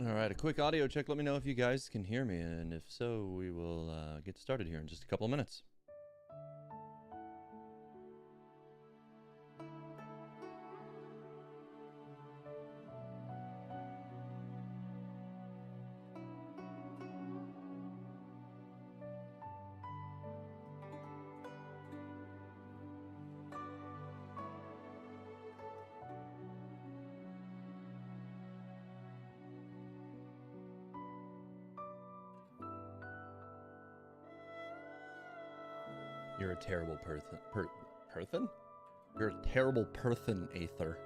All right, a quick audio check. Let me know if you guys can hear me, and if so, we will get started here in just a couple of minutes. You're a terrible person. You're a terrible person, Aether.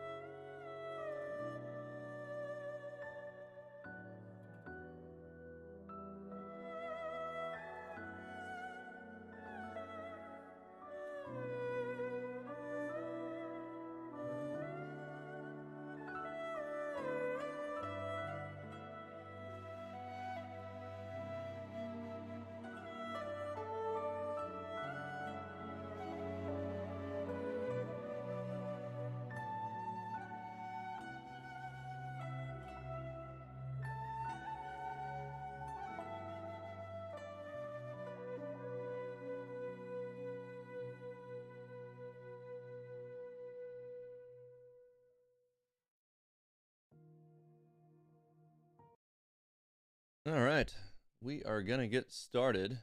All right, we are gonna get started.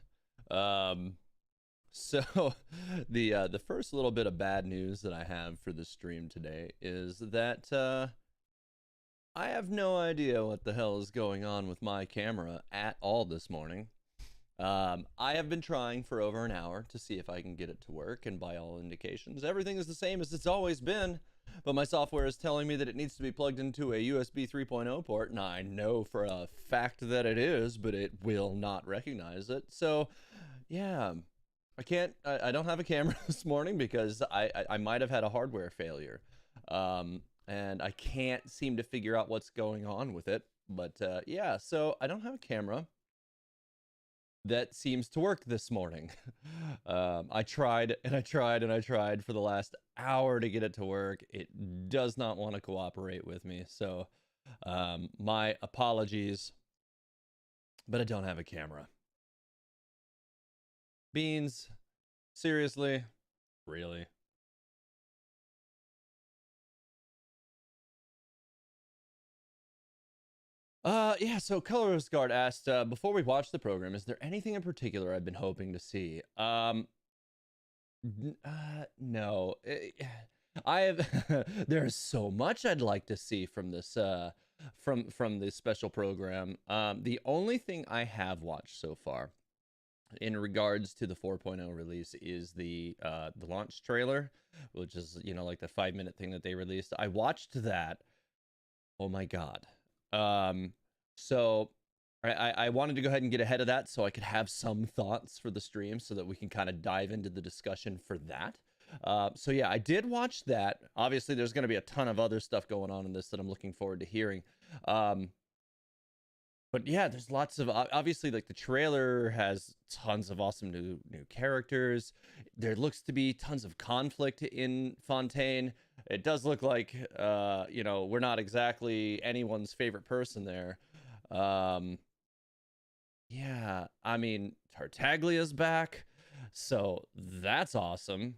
So the first little bit of bad news that I have for the stream today is that I have no idea what the hell is going on with my camera at all this morning. I have been trying for over an hour to see if I can get it to work, and by all indications, everything is the same as it's always been. But my software is telling me that it needs to be plugged into a USB 3.0 port, and I know for a fact that it is, but it will not recognize it. So, yeah, I don't have a camera this morning because I might have had a hardware failure. And I can't seem to figure out what's going on with it. But yeah, so I don't have a camera that seems to work this morning. I tried and I tried and I tried for the last hour to get it to work. It does not want to cooperate with me. So my apologies, but I don't have a camera. Beans, seriously? Really? Yeah, so Colorless Guard asked, before we watch the program, is there anything in particular I've been hoping to see? No. I have there's so much I'd like to see from this from this special program. The only thing I have watched so far in regards to the 4.0 release is the launch trailer, which is, you know, like the 5-minute thing that they released. I watched that. Oh my god. So I wanted to go ahead and get ahead of that so I could have some thoughts for the stream so that we can kind of dive into the discussion for that. So yeah, I did watch that. Obviously, there's going to be a ton of other stuff going on in this that I'm looking forward to hearing. But yeah, there's lots of, obviously, like the trailer has tons of awesome new characters. There looks to be tons of conflict in Fontaine. It does look like you know, we're not exactly anyone's favorite person there. Yeah, I mean, Tartaglia's back, so that's awesome.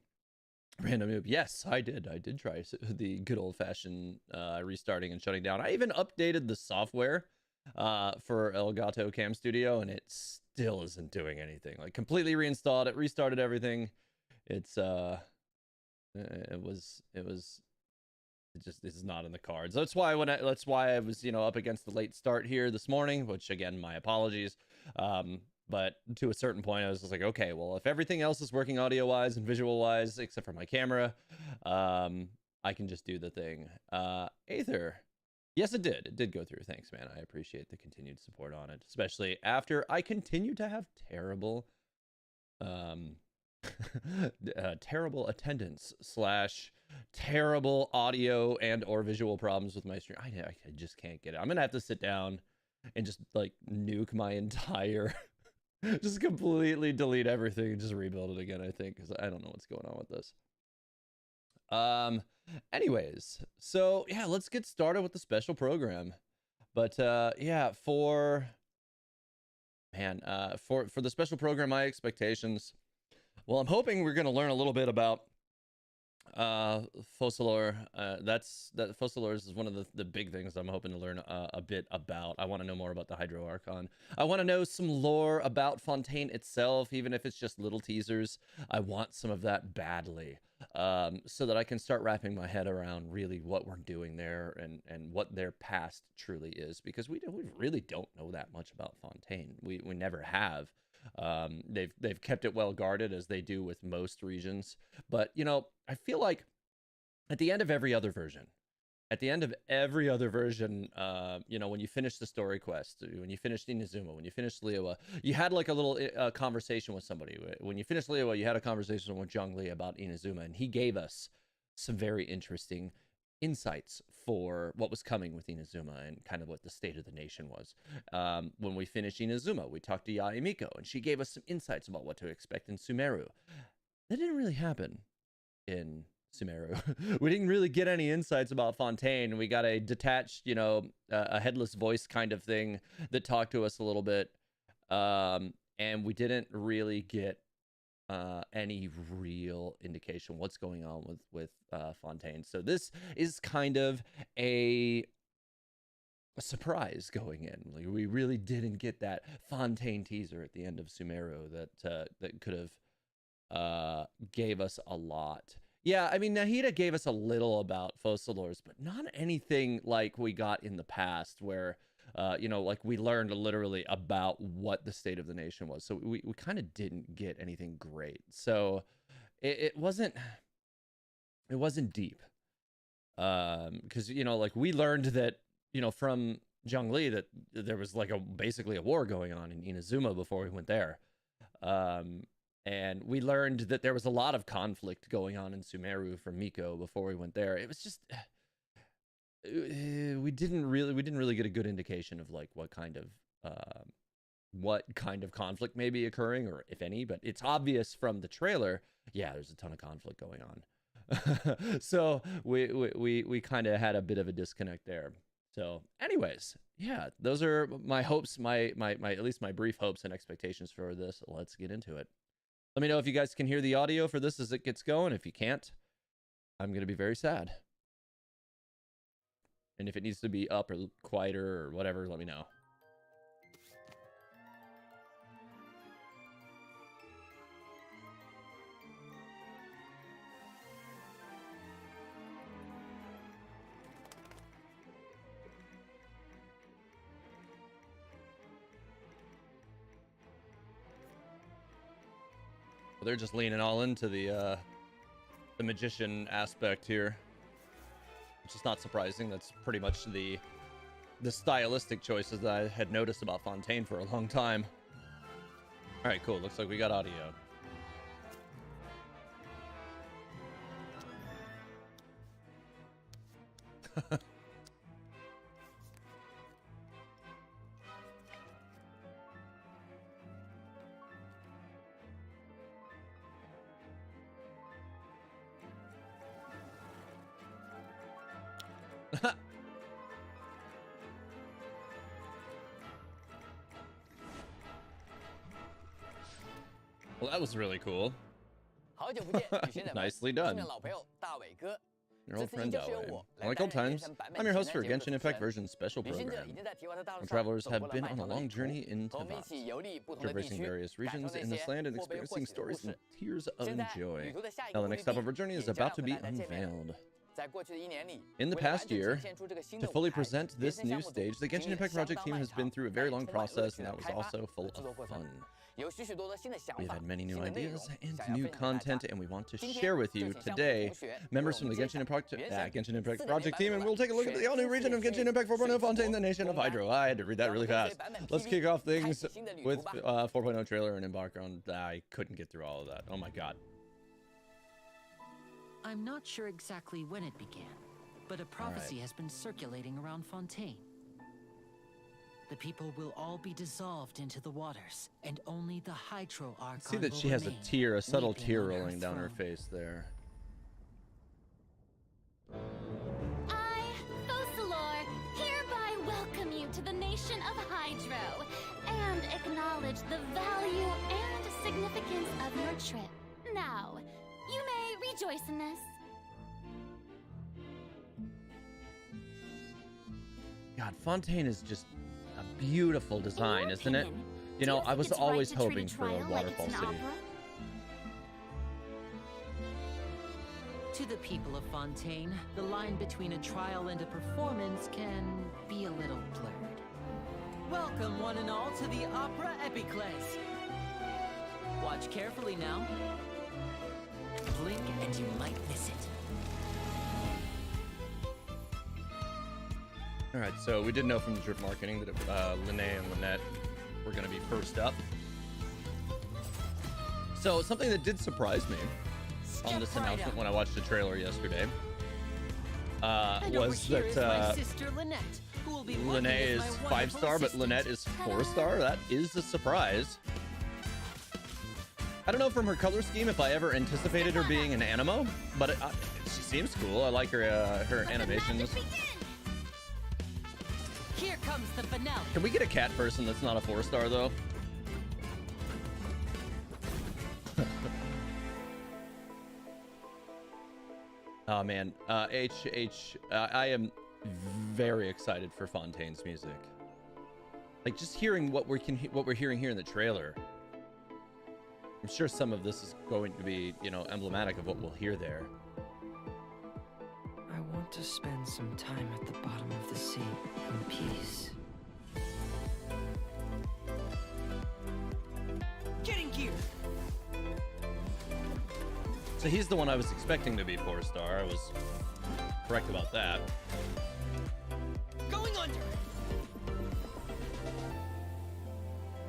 Random move. Yes, I did. I did try the good old fashioned restarting and shutting down. I even updated the software for Elgato Cam Studio, and it still isn't doing anything. Like, completely reinstalled it, restarted everything. It's it just is not in the cards. That's why that's why I was, you know, up against the late start here this morning, which again, my apologies. But to a certain point, I was just like, okay, well, if everything else is working audio wise and visual wise, except for my camera, I can just do the thing. Aether. Yes, it did. It did go through. Thanks, man. I appreciate the continued support on it, especially after I continue to have terrible, terrible attendance / terrible audio and or visual problems with my stream. I just can't get it. I'm gonna have to sit down and just like nuke my entire just completely delete everything and just rebuild it again, I think, because I don't know what's going on with this. Anyways, so yeah, let's get started with the special program. But yeah, for the special program, my expectations, well, I'm hoping we're going to learn a little bit about Focalors. That Focalors is one of the big things I'm hoping to learn a bit about. I want to know more about the Hydro Archon. I want to know some lore about Fontaine itself, even if it's just little teasers. I want some of that badly, so that I can start wrapping my head around really what we're doing there and what their past truly is, because we really don't know that much about Fontaine. We never have. They've kept it well guarded, as they do with most regions. But, you know, I feel like at the end of every other version, you know, when you finish the story quest, when you finished Inazuma, when you finished Liyue, you had like a little conversation with somebody. When you finished Liyue, you had a conversation with Zhongli about Inazuma, and he gave us some very interesting insights for what was coming with Inazuma and kind of what the state of the nation was. When we finished Inazuma, we talked to Yae Miko, and she gave us some insights about what to expect in Sumeru. That didn't really happen in Sumeru. We didn't really get any insights about Fontaine. We got a detached, you know, a headless voice kind of thing that talked to us a little bit. And we didn't really get any real indication what's going on with Fontaine. So this is kind of a surprise going in. Like, we really didn't get that Fontaine teaser at the end of Sumeru that could have gave us a lot. Yeah, I mean, Nahida gave us a little about Focalors, but not anything like we got in the past where, you know, like we learned literally about what the state of the nation was. So we kind of didn't get anything great. So it wasn't deep. Because, you know, like we learned that, you know, from Zhongli that there was like basically a war going on in Inazuma before we went there. And we learned that there was a lot of conflict going on in Sumeru from Miko before we went there. It was just we didn't really get a good indication of like what kind of conflict may be occurring, or if any. But it's obvious from the trailer. Yeah, there's a ton of conflict going on. So we kind of had a bit of a disconnect there. So, anyways, yeah, those are my hopes, my at least my brief hopes and expectations for this. Let's get into it. Let me know if you guys can hear the audio for this as it gets going. If you can't, I'm going to be very sad. And if it needs to be up or quieter or whatever, let me know. They're just leaning all into the magician aspect here, which is not surprising. That's pretty much the stylistic choices that I had noticed about Fontaine for a long time. All right, cool. Looks like we got audio. Well, that was really cool. Nicely done. Your old friend Daowei. Like old times, I'm your host for Genshin Impact version special program. Our travelers have been on a long journey in Teyvat, traversing various regions in this land and experiencing stories and tears of joy. Now the next step of our journey is about to be unveiled. In the past year, to fully present this new stage, the Genshin Impact project team has been through a very long process, and that was also full of fun. We've had many new ideas and new content, and we want to share with you today members from the Genshin Impact project team, and we'll take a look at the all-new region of Genshin Impact 4.0 Fontaine, the Nation of Hydro. I had to read that really fast. Let's kick off things with 4.0 trailer and embark on... I couldn't get through all of that. Oh my god. I'm not sure exactly when it began, but a prophecy has been circulating around Fontaine. The people will all be dissolved into the waters, and only the Hydro Archon See that she has a tear, a subtle tear rolling down her face there. I, Focalor, hereby welcome you to the nation of Hydro, and acknowledge the value and significance of your trip. Now, you may rejoice in this. God, Fontaine is just a beautiful design, isn't it? You know, I was always hoping for a waterfall city. To the people of Fontaine, the line between a trial and a performance can be a little blurred. Welcome, one and all, to the Opera Epiclese. Watch carefully now. Blink and you might miss it. All right, so we did know from the drip marketing that Linnea and Lynette were going to be first up. So something that did surprise me on this announcement when I watched the trailer yesterday was that Linnea is 5-star, but Lynette is 4-star. That is a surprise. I don't know from her color scheme if I ever anticipated her being an animo, but she seems cool. I like her animations. Here comes the finale. Can we get a cat person that's not a 4-star though? Oh man, I am very excited for Fontaine's music. Like just hearing what we're hearing here in the trailer. I'm sure some of this is going to be, you know, emblematic of what we'll hear there. want to spend some time at the bottom of the sea in peace. Getting gear! So he's the one I was expecting to be 4-star. I was correct about that. Going under!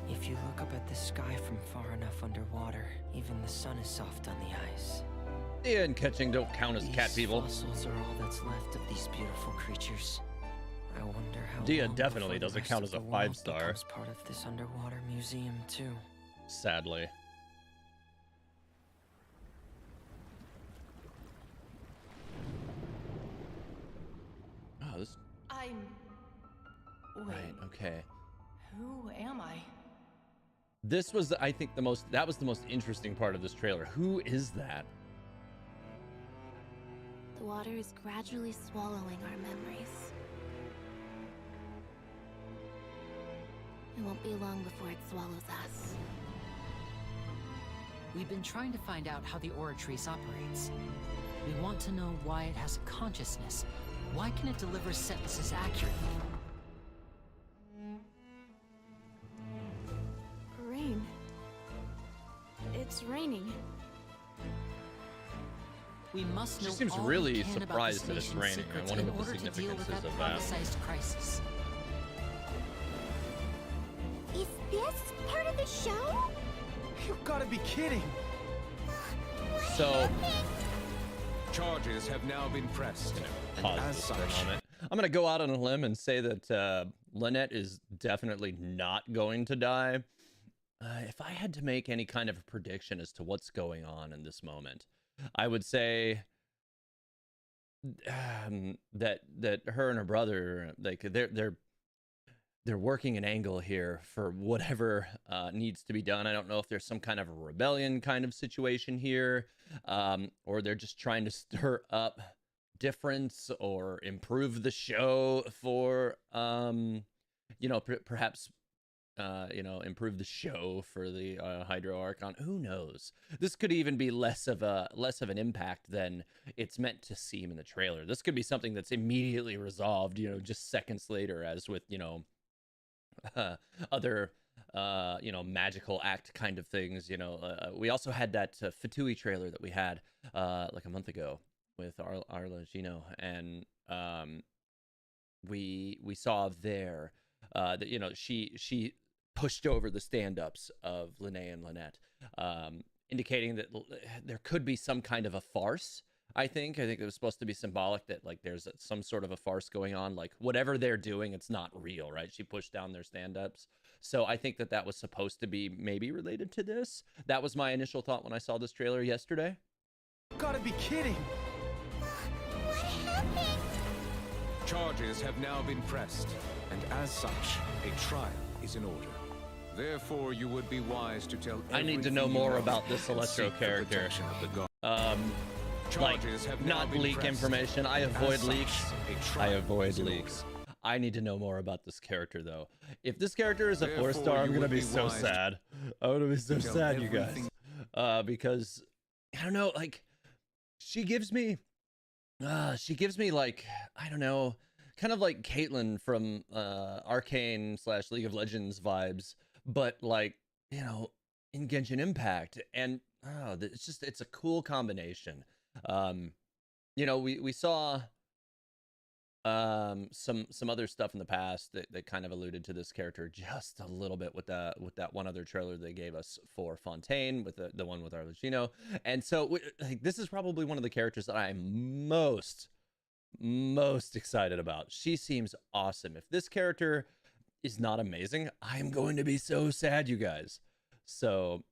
If you look up at the sky from far enough underwater, even the sun is soft on the ice. Dia and catching don't count as cat people. These fossils are all that's left of these beautiful creatures. I wonder how Dia long definitely before the doesn't rest count of as a the world 5-star. becomes part of this underwater museum too. Sadly. Oh, this. I'm... Wait, Right, okay. who am I? This was, I think, that was the most interesting part of this trailer. Who is that? The water is gradually swallowing our memories. It won't be long before it swallows us. We've been trying to find out how the Oratrice operates. We want to know why it has a consciousness. Why can it deliver sentences accurately? Rain. It's raining. We must know She seems all really we can about surprised this that it's nation's raining. I secrets wonder in what the order to deal with significance that is of that. prophesized crisis. Is this part of the show? You gotta be kidding! So, Charges have now been pressed. pause as this for a such, moment. I'm gonna go out on a limb and say that Lynette is definitely not going to die. If I had to make any kind of a prediction as to what's going on in this moment, I would say that her and her brother, like they're working an angle here for whatever needs to be done. I don't know if there's some kind of a rebellion kind of situation here, or they're just trying to stir up difference or improve the show for perhaps improve the show for the Hydro Archon. Who knows? This could even be less of an impact than it's meant to seem in the trailer. This could be something that's immediately resolved, just seconds later, as with other magical act kind of things. We also had that Fatui trailer that we had like a month ago with Arla Gino, and we saw there that she pushed over the stand-ups of Linnea and Lynette, indicating that there could be some kind of a farce. I think it was supposed to be symbolic that like there's some sort of a farce going on, like whatever they're doing, it's not real, right? She pushed down their stand-ups. So I think that was supposed to be maybe related to this. That was my initial thought when I saw this trailer yesterday. You gotta be kidding! What happened? Charges have now been pressed, and as such, a trial is in order. Therefore, you would be wise to tell I need to everything know you more know about this and Electro seek the character. protection of the god. Like, Charges have now not been leak pressed. information. I avoid As such, leaks. a I trial avoid is in leaks. order. I need to know more about this character, though. If this character is a Therefore, 4-star, I'm you gonna would be be so wise to sad. I'm gonna be so tell sad, you guys. everything- Because I don't know, like she gives me like, I don't know, kind of like Caitlyn from Arcane / League of Legends vibes, but like, in Genshin Impact. And it's a cool combination. We saw some other stuff in the past that kind of alluded to this character just a little bit with that one other trailer they gave us for Fontaine, with the one with Arlecchino. And so this is probably one of the characters that I'm most excited about. She seems awesome. If this character is not amazing, I'm going to be so sad, you guys. So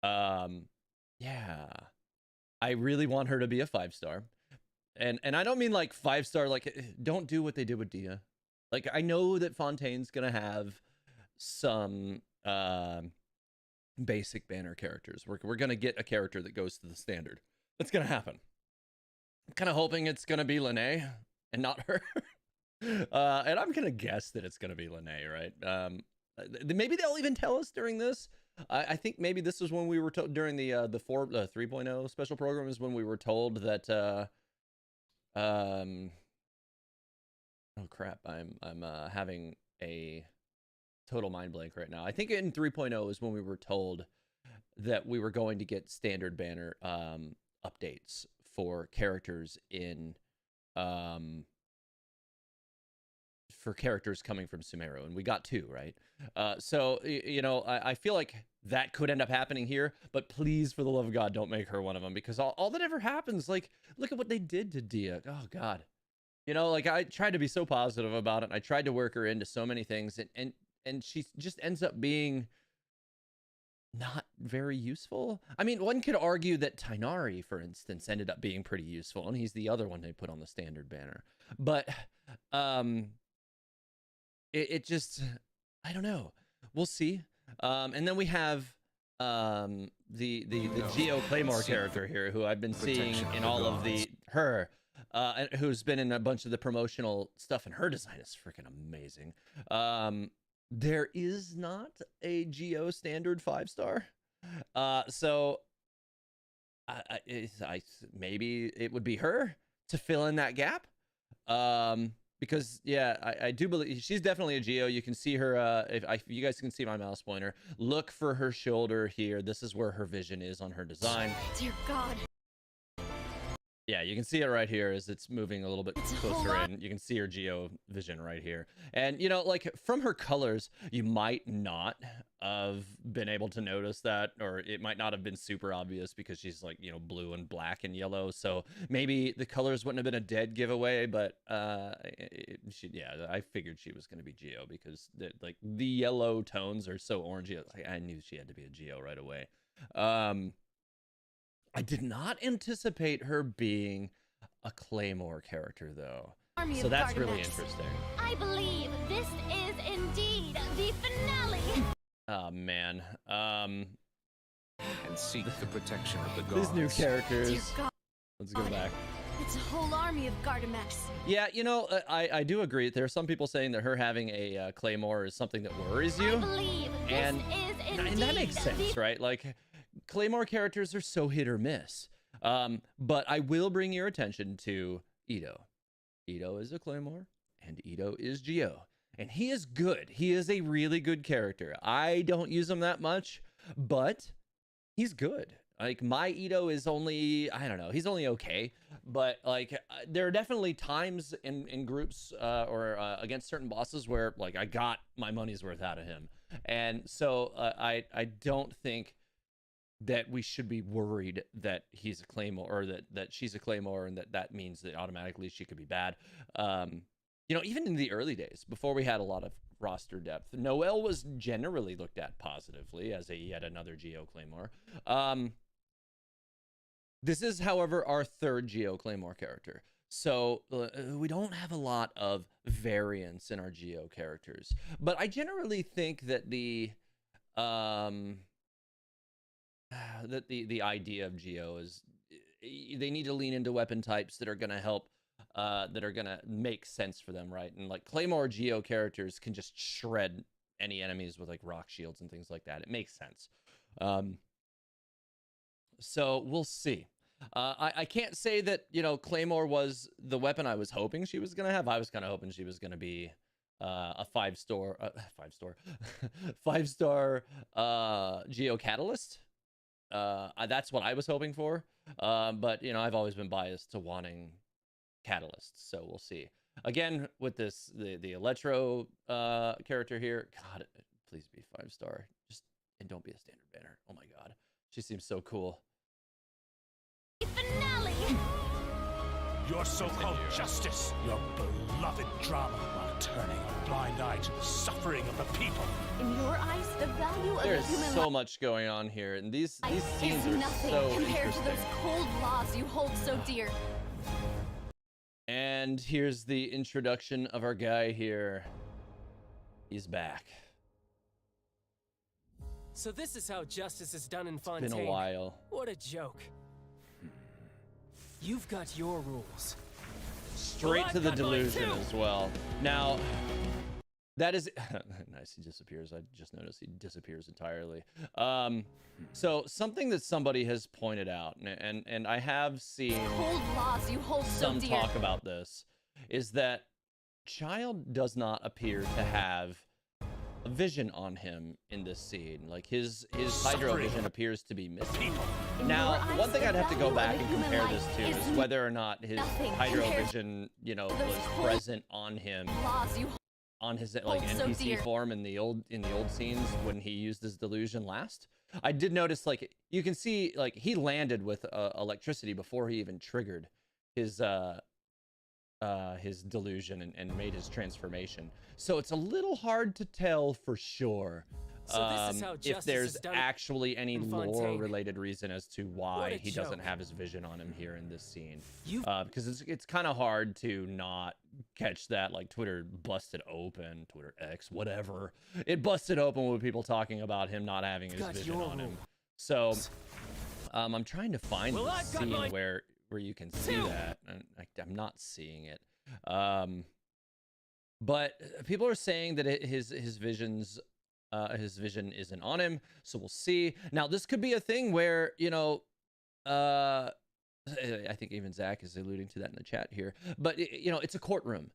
yeah, I really want her to be a 5-star. And I don't mean like 5-star, like don't do what they did with Dia. Like, I know that Fontaine's gonna have some basic banner characters. We're gonna get a character that goes to the standard. That's gonna happen. I'm kind of hoping it's gonna be Linnea and not her. And I'm gonna guess that it's gonna be Linnea, right? Maybe they'll even tell us during this. I think maybe this was when we were told during the 3.0 special program is when we were told that Oh crap! I'm having a total mind blank right now. I think in 3.0 is when we were told that we were going to get standard banner updates for characters in for characters coming from Sumeru, and we got 2, right? So you know, I feel like that could end up happening here, but please, for the love of God, don't make her one of them, because all that ever happens, like, look at what they did to Dia. Oh God. You know, like, I tried to be so positive about it. I tried to work her into so many things, and she just ends up being not very useful. I mean, one could argue that Tainari, for instance, ended up being pretty useful, and he's the other one they put on the standard banner. But it just, I don't know. We'll see. And then we have the Geo Claymore character here, who I've been seeing in all of the who's been in a bunch of the promotional stuff, and her design is freaking amazing. There is not a Geo standard 5-star, so maybe it would be her to fill in that gap. Because yeah, I do believe she's definitely a Geo. You can see her, if you guys can see my mouse pointer, look for her shoulder here. This is where her vision is on her design. Dear God. Yeah, you can see it right here as it's moving a little bit closer in. You can see her Geo vision right here. And, you know, like, from her colors, you might not have been able to notice that, or it might not have been super obvious because she's, like, you know, blue and black and yellow. So maybe the colors wouldn't have been a dead giveaway, but yeah, I figured she was going to be Geo because, the yellow tones are so orangey. I knew she had to be a Geo right away. I did not anticipate her being a Claymore character, though. So that's really interesting. I believe this is indeed the finale. Oh, man. And seek the protection of the gods. These new characters. Dear God. Let's go back. It's a whole army of Gardamex. Yeah, you know, I do agree. There are some people saying that her having a Claymore is something that worries you. I believe this is indeed and that makes sense, right? Like, Claymore characters are so hit or miss. But I will bring your attention to Ito. Ito is a Claymore, and Ito is Geo. And he is good. He is a really good character. I don't use him that much, but he's good. Like, my Ito is only, I don't know, he's only okay. But, like, there are definitely times in groups or against certain bosses where, like, I got my money's worth out of him. And so I don't think that we should be worried that he's a Claymore, or that she's a Claymore, and that means that automatically she could be bad. You know, even in the early days, before we had a lot of roster depth, Noelle was generally looked at positively as a yet another Geo Claymore. This is, however, our 3rd Geo Claymore character. So we don't have a lot of variance in our Geo characters. But I generally think that the idea of Geo is they need to lean into weapon types that are going to help, that are going to make sense for them, right? And like Claymore Geo characters can just shred any enemies with like rock shields and things like that. It makes sense. So we'll see. I can't say that, you know, Claymore was the weapon I was hoping she was going to have. I was kind of hoping she was going to be a 5-star Geo Catalyst. That's what I was hoping for. But, you know, I've always been biased to wanting Catalysts, so we'll see. Again, with this, the Electro character here, God, please be 5-star. And don't be a standard banner. Oh my God. She seems so cool. Finale! Your so-called justice, your beloved drama, while turning a blind eye to the suffering of the people. In your eyes, the value of There's the human so much going on here, and these scenes is are nothing so compared to interesting. those cold laws you hold so dear. And here's the introduction of our guy here. He's back. So this is how justice is done in Fontaine. Been a while. What a joke. You've got your rules. Straight to the delusion as well. Now, that is nice. He disappears. I just noticed he disappears entirely. So something that somebody has pointed out, and I have seen Cold laws you hold so some dear. talk about this, is that Child does not appear to have a vision on him in this scene. Like his hydro vision appears to be missing. Now, one thing I'd have to go back and compare this to is whether or not his hydro vision, you know, was present on him on his like NPC form in the old scenes when he used his delusion last. I did notice, like, you can see, like, he landed with electricity before he even triggered his delusion and made his transformation. So it's a little hard to tell for sure if there's actually any lore-related reason as to why he doesn't have his vision on him here in this scene. Because it's kind of hard to not catch that. Like, Twitter busted open, Twitter X, whatever. It busted open with people talking about him not having his vision on him. So I'm trying to find the scene where you can see that, and I'm not seeing it. But people are saying that his vision isn't on him, so we'll see. Now, this could be a thing where, you know, I think even Zach is alluding to that in the chat here, but you know, it's a courtroom.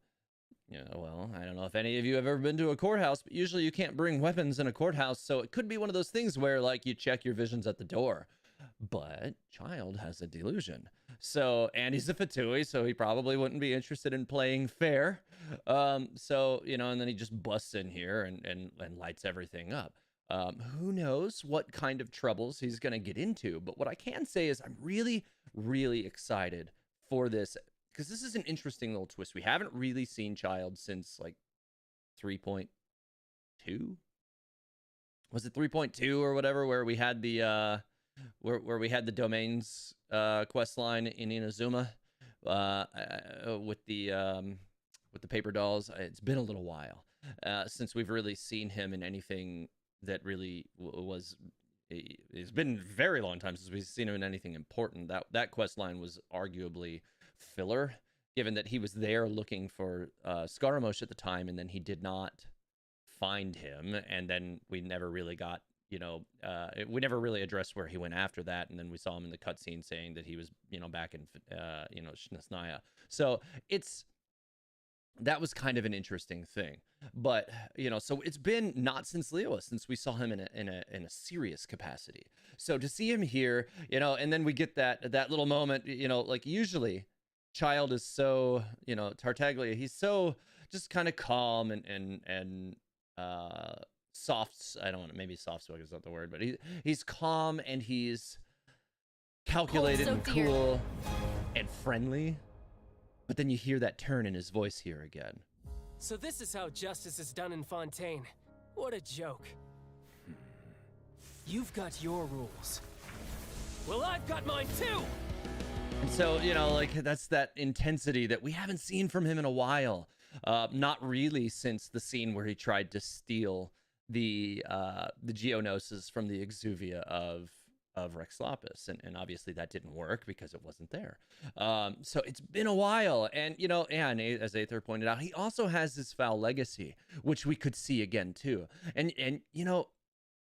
Yeah, well, I don't know if any of you have ever been to a courthouse, but usually you can't bring weapons in a courthouse, so it could be one of those things where, like, you check your visions at the door. But Child has a delusion. So, and he's a Fatui, so he probably wouldn't be interested in playing fair. So, you know, and then he just busts in here and lights everything up. Who knows what kind of troubles he's going to get into. But what I can say is I'm really, really excited for this, because this is an interesting little twist. We haven't really seen Child since, like, 3.2? Was it 3.2 or whatever, where we had the where we had the domains quest line in Inazuma with the paper dolls. It's been a little while since we've really seen him in anything that really was. It's been a very long time since we've seen him in anything important. That quest line was arguably filler, given that he was there looking for Scaramouche at the time, and then he did not find him, and then we never really got, you know, we never really addressed where he went after that, and then we saw him in the cutscene saying that he was, you know, back in, you know, Shnasnaya. So that was kind of an interesting thing. But, you know, so it's been not since Leoa, since we saw him in a serious capacity. So to see him here, you know, and then we get that little moment, you know, like usually Child is so, you know, Tartaglia, he's so just kind of calm and soft. I don't want to, maybe soft spoken is not the word, but he's calm and he's calculated and cool and friendly. But then you hear that turn in his voice here again. So this is how justice is done in Fontaine. What a joke. You've got your rules. Well, I've got mine too! And so, you know, like, that's that intensity that we haven't seen from him in a while. Not really since the scene where he tried to steal the Geonosis from the Exuvia of Rex Lapis, and obviously that didn't work because it wasn't there. So it's been a while, and you know, and as Aether pointed out, he also has his foul legacy, which we could see again too. And you know,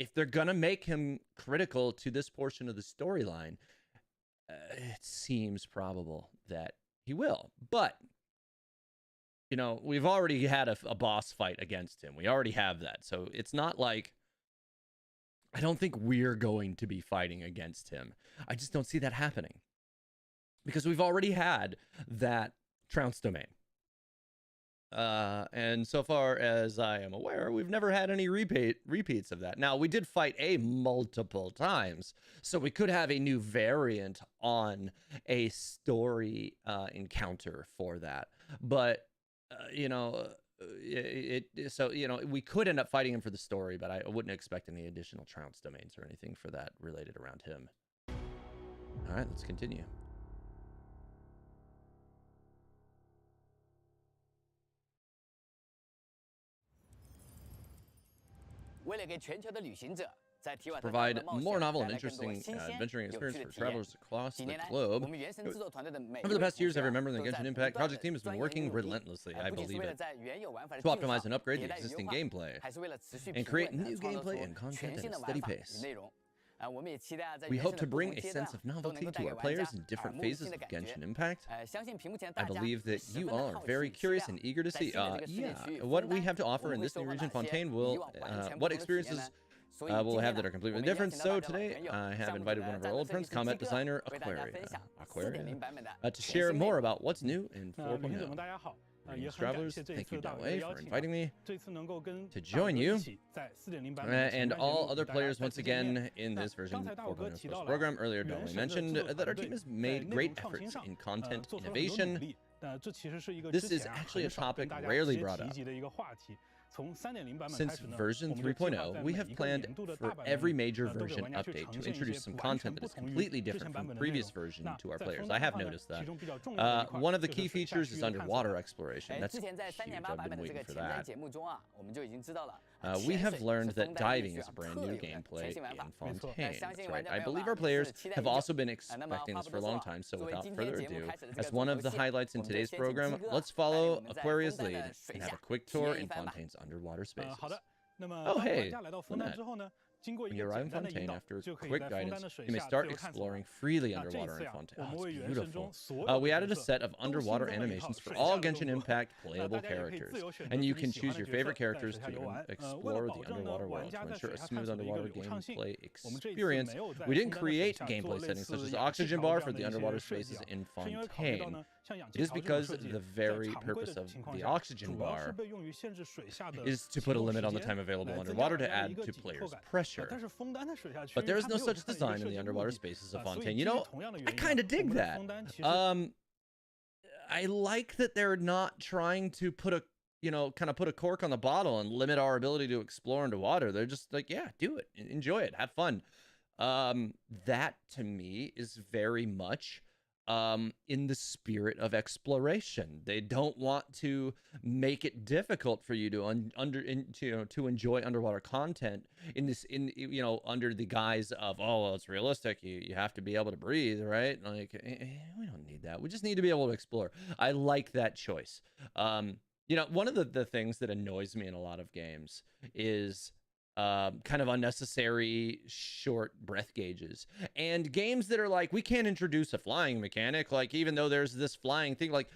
if they're gonna make him critical to this portion of the storyline, it seems probable that he will. But you know, we've already had a boss fight against him. We already have that, so it's not like, I don't think we're going to be fighting against him. I just don't see that happening, because we've already had that Trounce domain. And so far as I am aware, we've never had any repeats of that. Now, we did fight A multiple times, so we could have a new variant on a story encounter for that. But, you know, so, you know, we could end up fighting him for the story, but I wouldn't expect any additional Trounce domains or anything for that related around him. All right, let's continue. Provide more novel and interesting adventuring experience for travelers across the globe. Over the past years, I remember the Genshin Impact project team has been working relentlessly, I believe it, to optimize and upgrade the existing gameplay, and create new gameplay and content at a steady pace. We hope to bring a sense of novelty to our players in different phases of Genshin Impact. I believe that you all are very curious and eager to see what we have to offer in this new region. Fontaine will, what experiences we'll have that are completely different. So today I have invited one of our old friends, combat designer Aquaria, to share more about what's new in 4.0. Greetings, travelers. Thank you, Dawei, for inviting me to join you and all other players once again in this version 4.0 special program. Earlier, Dawei mentioned that our team has made great efforts in content innovation. This is actually a topic rarely brought up. Since version 3.0, we have planned for every major version update to introduce some content that is completely different from the previous version to our players. I have noticed that. One of the key features is underwater exploration. That's huge. I've been waiting for that. We have learned that diving is a brand new gameplay in Fontaine. That's right. I believe our players have also been expecting this for a long time, so without further ado, as one of the highlights in today's program, let's follow Aquaria's lead and have a quick tour in Fontaine's underwater spaces. Oh, hey, Lynette. When you arrive in Fontaine after quick guidance, you may start exploring freely underwater in Fontaine. Oh, it's beautiful. We added a set of underwater animations for all Genshin Impact playable characters, and you can choose your favorite characters to explore the underwater world. To ensure a smooth underwater gameplay experience, we didn't create gameplay settings such as oxygen bar for the underwater spaces in Fontaine. It is because the very purpose of the oxygen bar is to put a limit on the time available underwater to add to players' pressure. But there is no such design in the underwater spaces of Fontaine. You know, I kind of dig that. I like that they're not trying to put a, kind of put a cork on the bottle and limit our ability to explore underwater. They're just like, yeah, do it, enjoy it, have fun. That to me is very much in the spirit of exploration. They don't want to make it difficult for you to to enjoy underwater content under the guise of, oh, well, it's realistic, you have to be able to breathe, right? Like, we don't need that. We just need to be able to explore. I like that choice. One of the things that annoys me in a lot of games is kind of unnecessary short breath gauges, and games that are like, we can't introduce a flying mechanic, like, even though there's this flying thing, like,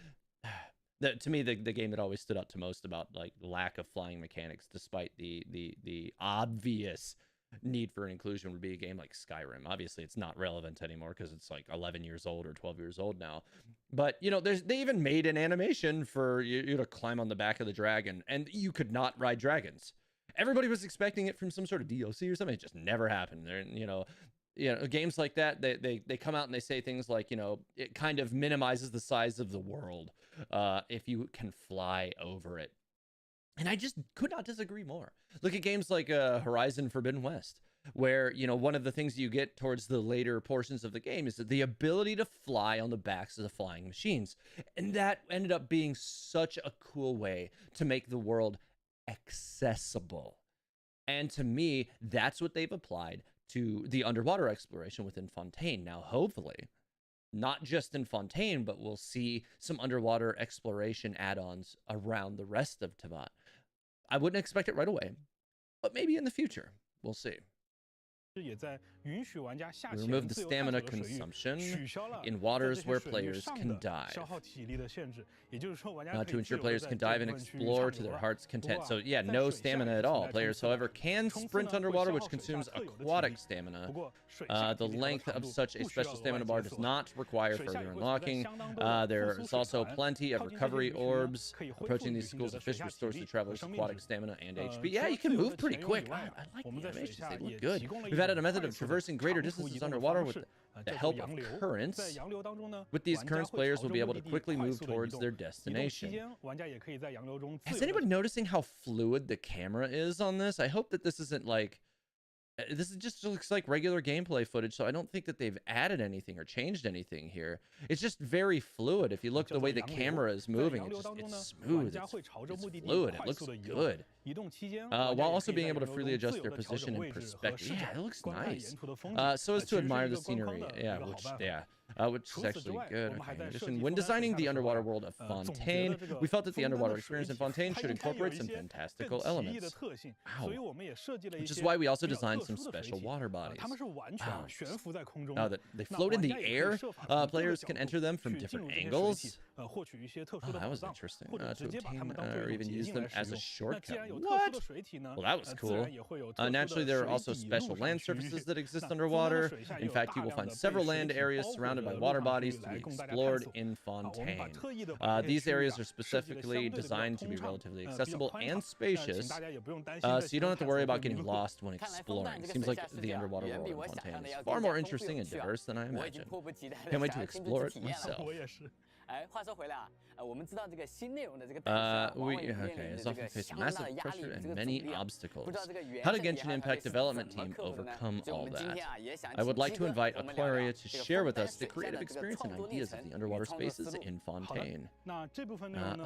to me, the game that always stood out to most about like lack of flying mechanics, despite the obvious need for an inclusion, would be a game like Skyrim. Obviously it's not relevant anymore because it's like 11 years old or 12 years old now, but they even made an animation for you to climb on the back of the dragon, and you could not ride dragons. Everybody was expecting it from some sort of DLC or something. It just never happened. Games like that, they come out and they say things like, it kind of minimizes the size of the world if you can fly over it. And I just could not disagree more. Look at games like Horizon Forbidden West, where, one of the things you get towards the later portions of the game is the ability to fly on the backs of the flying machines. And that ended up being such a cool way to make the world accessible. And to me, that's what they've applied to the underwater exploration within Fontaine. Now, hopefully, not just in Fontaine, but we'll see some underwater exploration add-ons around the rest of Teyvat. I wouldn't expect it right away, but maybe in the future. We'll see. We remove the stamina consumption in waters where players can dive. To ensure players can dive and explore to their heart's content. So yeah, no stamina at all. Players, however, can sprint underwater, which consumes aquatic stamina. The length of such a special stamina bar does not require further unlocking. There's also plenty of recovery orbs. Approaching these schools of fish restores the traveler's aquatic stamina and HP. Yeah, you can move pretty quick. I like the animations. They look good. We've added a method of traversing greater distances underwater with the help of currents. With these currents, players will be able to quickly move towards their destination. Is anyone noticing how fluid the camera is on this? I hope that this isn't like... This just looks like regular gameplay footage, so I don't think that they've added anything or changed anything here. It's just very fluid. If you look the way the camera is moving, it's smooth, it's fluid, it looks good. While also being able to freely adjust their position and perspective. Yeah, it looks nice. So as to admire the scenery. Yeah, which is actually good. Okay, in addition, when designing the underwater world of Fontaine, we felt that the underwater experience in Fontaine should incorporate some fantastical elements. Wow. Which is why we also designed some special water bodies. Wow. That they float in the air. Players can enter them from different angles. Oh, that was interesting. To obtain or even use them as a shortcut. What? Well, that was cool. Naturally, there are also special land surfaces that exist underwater. In fact, you will find several land areas surrounded by water bodies to be explored in Fontaine. These areas are specifically designed to be relatively accessible and spacious, so you don't have to worry about getting lost when exploring. Seems like the underwater world in Fontaine is far more interesting and diverse than I imagined. Can't wait to explore it myself. It's often faced massive pressure and many obstacles. How did Genshin Impact development team overcome all that? I would like to invite Aquaria to share with us the creative experience and ideas of the underwater spaces in Fontaine. About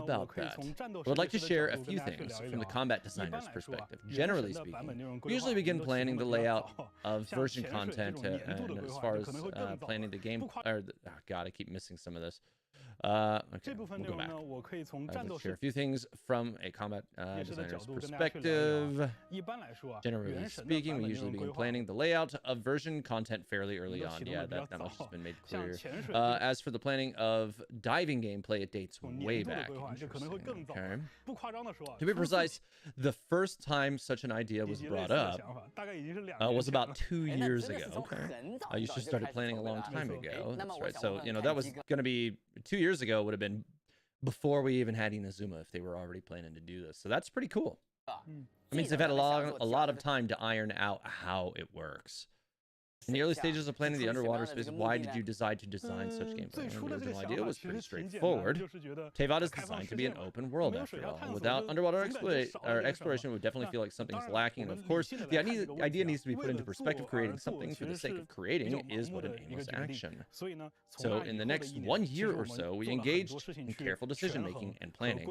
that, I would like to share a few things from the combat designer's perspective. Generally speaking, we usually begin planning the layout of version content, and as far as planning the game, God, I keep missing some of this. Okay, we'll go back. I will share a few things from a combat designer's perspective. Generally speaking, we usually begin planning the layout of version content fairly early on. Yeah, that much has been made clear. As for the planning of diving gameplay, it dates way back. Okay. To be precise, the first time such an idea was brought up was about 2 years ago. Okay. You should started planning a long time ago. That's right. So, that was going to be 2 years ago, would have been before we even had Inazuma if they were already planning to do this. So that's pretty cool. It means they've had a lot of time to iron out how it works. In the early stages of planning the underwater space, why did you decide to design such gameplay? The original idea was pretty straightforward. Teyvat is designed to be an open world, after all. Without underwater exploration, it would definitely feel like something's lacking. And of course, the idea needs to be put into perspective. Creating something for the sake of creating is but an aimless action. So in the next 1 year or so, we engaged in careful decision-making and planning.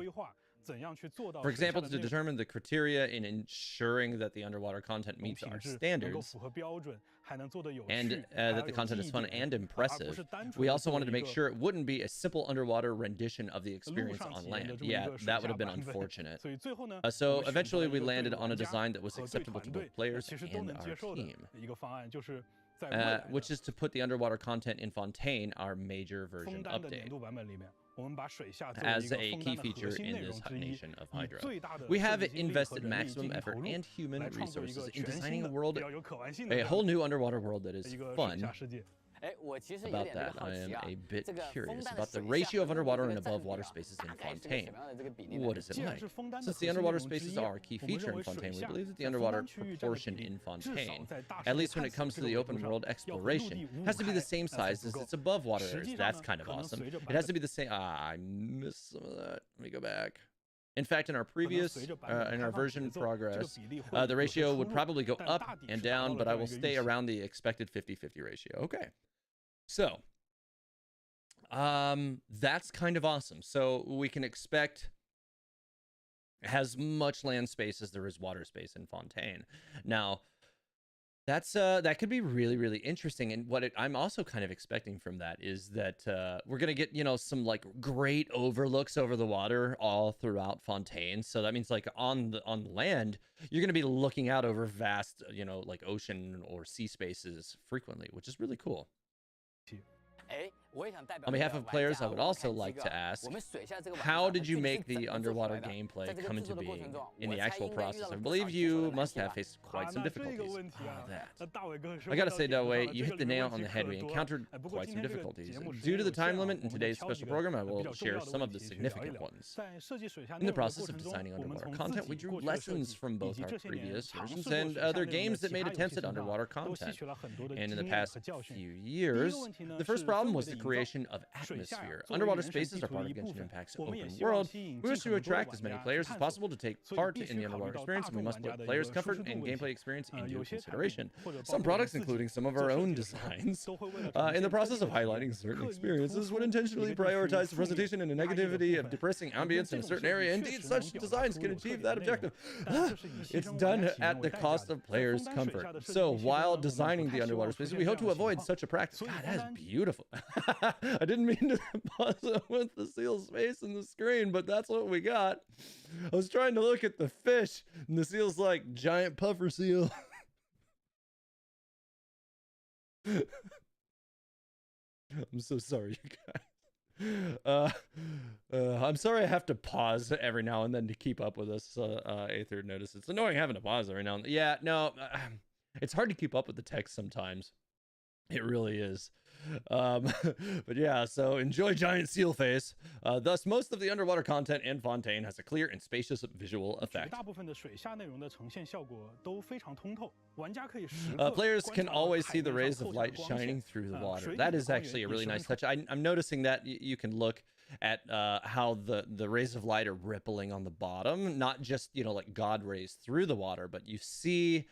For example, to determine the criteria in ensuring that the underwater content meets our standards and that the content is fun and impressive, we also wanted to make sure it wouldn't be a simple underwater rendition of the experience on land. Yeah, that would have been unfortunate. So eventually we landed on a design that was acceptable to both players and our team. Which is to put the underwater content in Fontaine, our major version update, as a key feature in this nation of Hydro. We have invested maximum effort and human resources in designing a whole new underwater world that is fun. About that, I am a bit curious about the ratio of underwater and above water spaces in Fontaine. What is it like? Since the underwater spaces are a key feature in Fontaine, we believe that the underwater proportion in Fontaine, at least when it comes to the open world exploration, has to be the same size as its above water areas. That's kind of awesome. It has to be the same. I missed some of that. Let me go back. In fact, in our previous, in our version progress, the ratio would probably go up and down, but I will stay around the expected 50-50 ratio. Okay. So, that's kind of awesome. So we can expect as much land space as there is water space in Fontaine. Now, that's that could be really, really interesting. And what I'm also kind of expecting from that is that we're gonna get some like great overlooks over the water all throughout Fontaine. So that means like on land, you're gonna be looking out over vast like ocean or sea spaces frequently, which is really cool. On behalf of players, I would also like to ask, how did you make the underwater gameplay come into being in the actual process? I believe you must have faced quite some difficulties. I gotta say, Dawei, you hit the nail on the head. We encountered quite some difficulties. Due to the time limit in today's special program, I will share some of the significant ones. In the process of designing underwater content, we drew lessons from both our previous versions and other games that made attempts at underwater content. And in the past few years, the first problem was to create creation of atmosphere. Underwater spaces are part of Genshin Impact's open world. We wish to attract as many players as possible to take part in the underwater experience, and we must put players' comfort and gameplay experience into consideration. Some products, including some of our own designs, in the process of highlighting certain experiences, would intentionally prioritize the presentation and the negativity of depressing ambience in a certain area. Indeed, such designs can achieve that objective. It's done at the cost of players' comfort. So, while designing the underwater space, we hope to avoid such a practice. God, that is beautiful. I didn't mean to pause it with the seal's face in the screen, but that's what we got. I was trying to look at the fish, and the seal's like, giant puffer seal. I'm so sorry, you guys. I'm sorry I have to pause every now and then to keep up with us. Aether noticed it's annoying having to pause every now and then. Yeah, no, it's hard to keep up with the text sometimes. It really is. But yeah, so enjoy giant seal face. Thus, most of the underwater content in Fontaine has a clear and spacious visual effect. Players can always see the rays of light shining through the water. That is actually a really nice touch. I'm noticing that you can look at how the rays of light are rippling on the bottom, not just, you know, like God rays through the water, but you see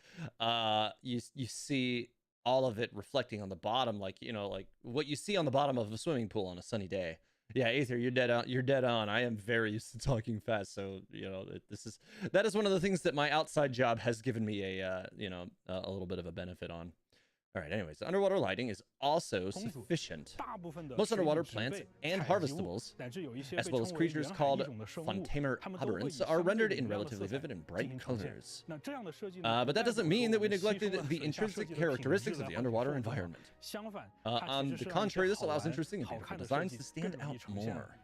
you see all of it reflecting on the bottom, like, you know, like what you see on the bottom of a swimming pool on a sunny day. Yeah, Aether, you're dead on. You're dead on. I am very used to talking fast, so you know that is one of the things that my outside job has given me a a little bit of a benefit on. All right, anyways, underwater lighting is also sufficient. Most underwater plants and harvestables, as well as creatures called Fontaine aberrants, are rendered in relatively vivid and bright colors. But that doesn't mean that we neglected the intrinsic characteristics of the underwater environment. On the contrary, this allows interesting and beautiful designs to stand out more,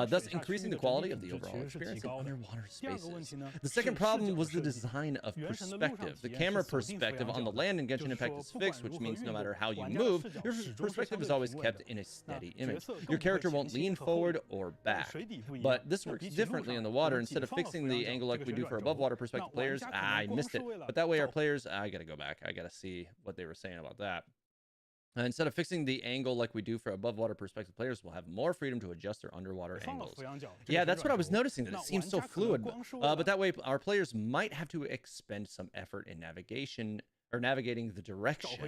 thus increasing the quality of the overall experience in underwater spaces. The second problem was the design of perspective. The camera perspective on the land in Genshin Impact is fixed, which means no matter how you move, your perspective is always kept in a steady image. Your character won't lean forward or back. But this works differently in the water. Instead of fixing the angle like we do for above water perspective players, I missed it. But that way our players, I gotta go back. I gotta see what they were saying about that. Instead of fixing the angle like we do for above water perspective players, will have more freedom to adjust their underwater angles. Yeah, that's what I was noticing, that it seems so fluid. But that way our players might have to expend some effort in navigation or navigating the direction.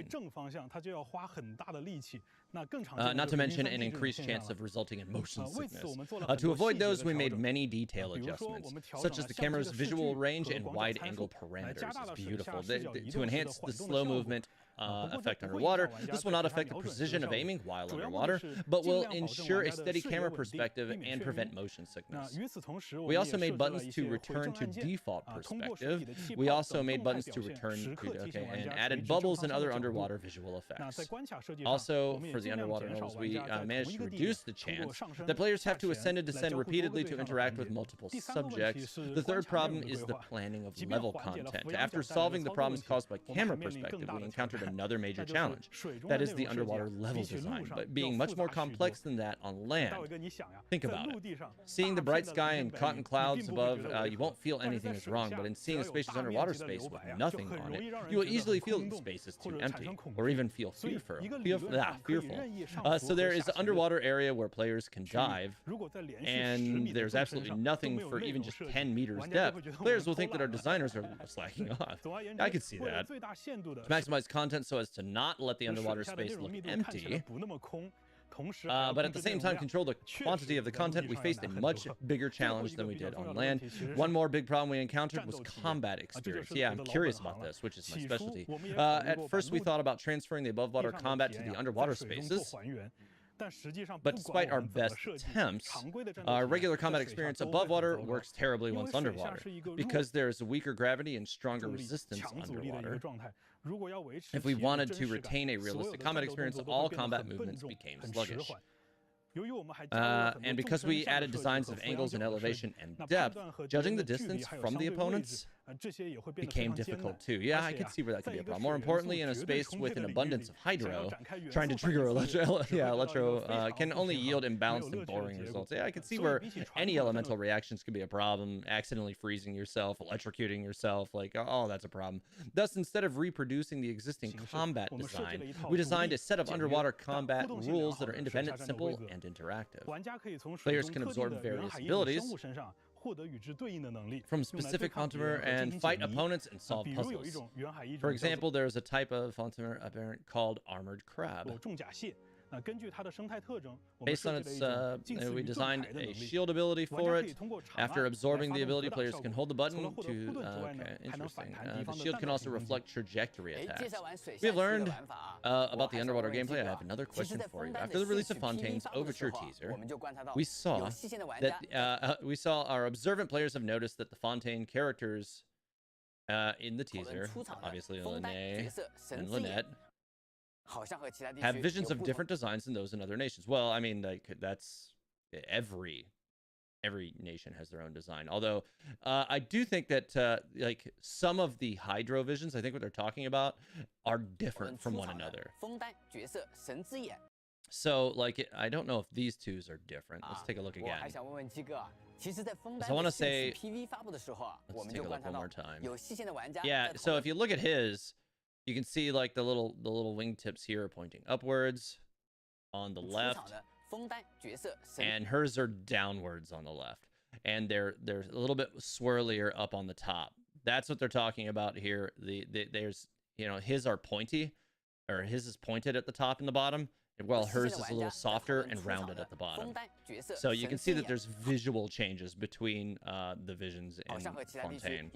Not to mention an increased chance of resulting in motion sickness. To avoid those, we made many detail adjustments, such as the camera's visual range and wide angle parameters. It's beautiful. To enhance the slow movement effect underwater, this will not affect the precision of aiming while underwater, but will ensure a steady camera perspective and prevent motion sickness. We also made buttons to return to default perspective. We also made buttons to return to, and added bubbles and other underwater visual effects. Also, for the underwater levels, we managed to reduce the chance that players have to ascend and descend repeatedly to interact with multiple subjects. The third problem is the planning of level content. After solving the problems caused by camera perspective, we encountered another major challenge. That is the underwater level design, but being much more complex than that on land. Think about it. Seeing the bright sky and cotton clouds above, you won't feel anything is wrong, but in seeing a spacious underwater space with nothing on it, you will easily feel the space is too empty, or even feel fearful. So there is an underwater area where players can dive, and there's absolutely nothing for even just 10 meters depth. Players will think that our designers are slacking off. I could see that. To maximize content so as to not let the underwater space look empty, but at the same time control the quantity of the content, we faced a much bigger challenge than we did on land. One more big problem we encountered was combat experience. Yeah, I'm curious about this, which is my specialty. At first we thought about transferring the above water combat to the underwater spaces, but despite our best attempts, our regular combat experience above water works terribly once underwater, because there's weaker gravity and stronger resistance underwater. If we wanted to retain a realistic combat experience, all combat movements became sluggish. And because we added designs of angles and elevation and depth, judging the distance from the opponents became difficult too. Yeah, I could see where that could be a problem. More importantly, in a space with an abundance of hydro, trying to trigger electro can only yield imbalanced and boring results. Yeah, I could see where any elemental reactions could be a problem. Accidentally freezing yourself, electrocuting yourself, like, oh, that's a problem. Thus, instead of reproducing the existing combat design, we designed a set of underwater combat rules that are independent, simple, and interactive. Players can absorb various abilities from specific Fontaine and fight opponents and solve puzzles. For example, there's a type of Fontaine aberrant called Armored Crab. Based on its, we designed a shield ability for it. After absorbing the ability, players can hold the button to, okay, interesting. The shield can also reflect trajectory attacks. We have learned about the underwater gameplay. I have another question for you. After the release of Fontaine's Overture teaser, we saw that, our observant players have noticed that the Fontaine characters in the teaser, obviously Lene and Lynette, have visions of different designs than those in other nations. Well, I mean, like, that's every nation has their own design. Although I do think that like some of the hydro visions, I think what they're talking about, are different from one another. So like, I don't know if these twos are different. Let's take a look again. So I want to say, let's take a look one more time. Yeah, so if you look at his, you can see like the little wingtips here are pointing upwards on the left, and hers are downwards on the left, and they're a little bit swirlier up on the top. That's what they're talking about here. There's, you know, his are pointy, or his is pointed at the top and the bottom, while hers is a little softer and rounded at the bottom. So you can see that there's visual changes between the visions in Fontaine.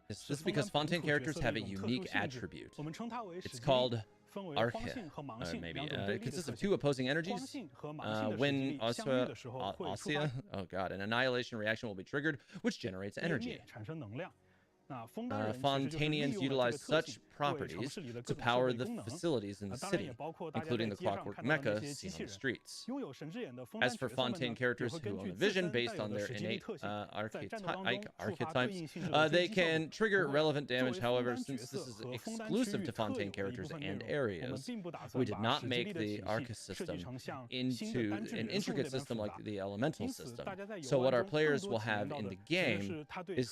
This is because Fontaine characters have a unique attribute. It's called Arche, maybe. It consists of two opposing energies. When Ossia, oh god, an annihilation reaction will be triggered, which generates energy. Fontainians utilize such properties to power the facilities in the city, including the clockwork mecha seen on the streets. As for Fontaine characters who own a vision based on their innate archetypes, they can trigger relevant damage. However, since this is exclusive to Fontaine characters and areas, we did not make the Arche system into an intricate system like the elemental system. So what our players will have in the game is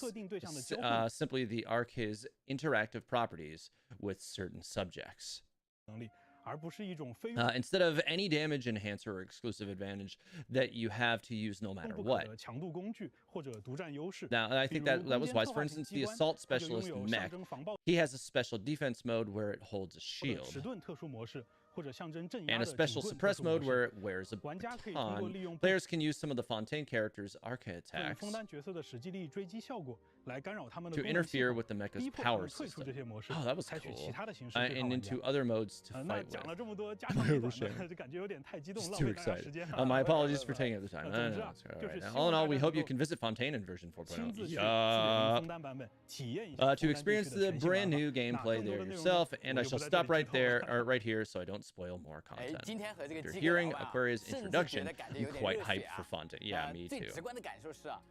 simply the Arche's interactive properties with certain subjects. Instead of any damage enhancer or exclusive advantage that you have to use no matter what. Now, I think that was wise. For instance, the Assault Specialist mech, he has a special defense mode where it holds a shield, and a special suppress mode where it wears a baton. Players can use some of the Fontaine characters' Arche attacks to interfere with the mecha's power system. Oh, that was cool. And into other modes to fight with. Just too excited. My apologies for taking up the time. No, it's all right. Now, all in all, we hope you can visit Fontaine in version 4.0. To experience the brand new gameplay there yourself, and I shall stop right there, or right here, so I don't spoil more content. If you're hearing Aquaria's introduction, I'm quite hyped for Fontaine. Yeah, me too.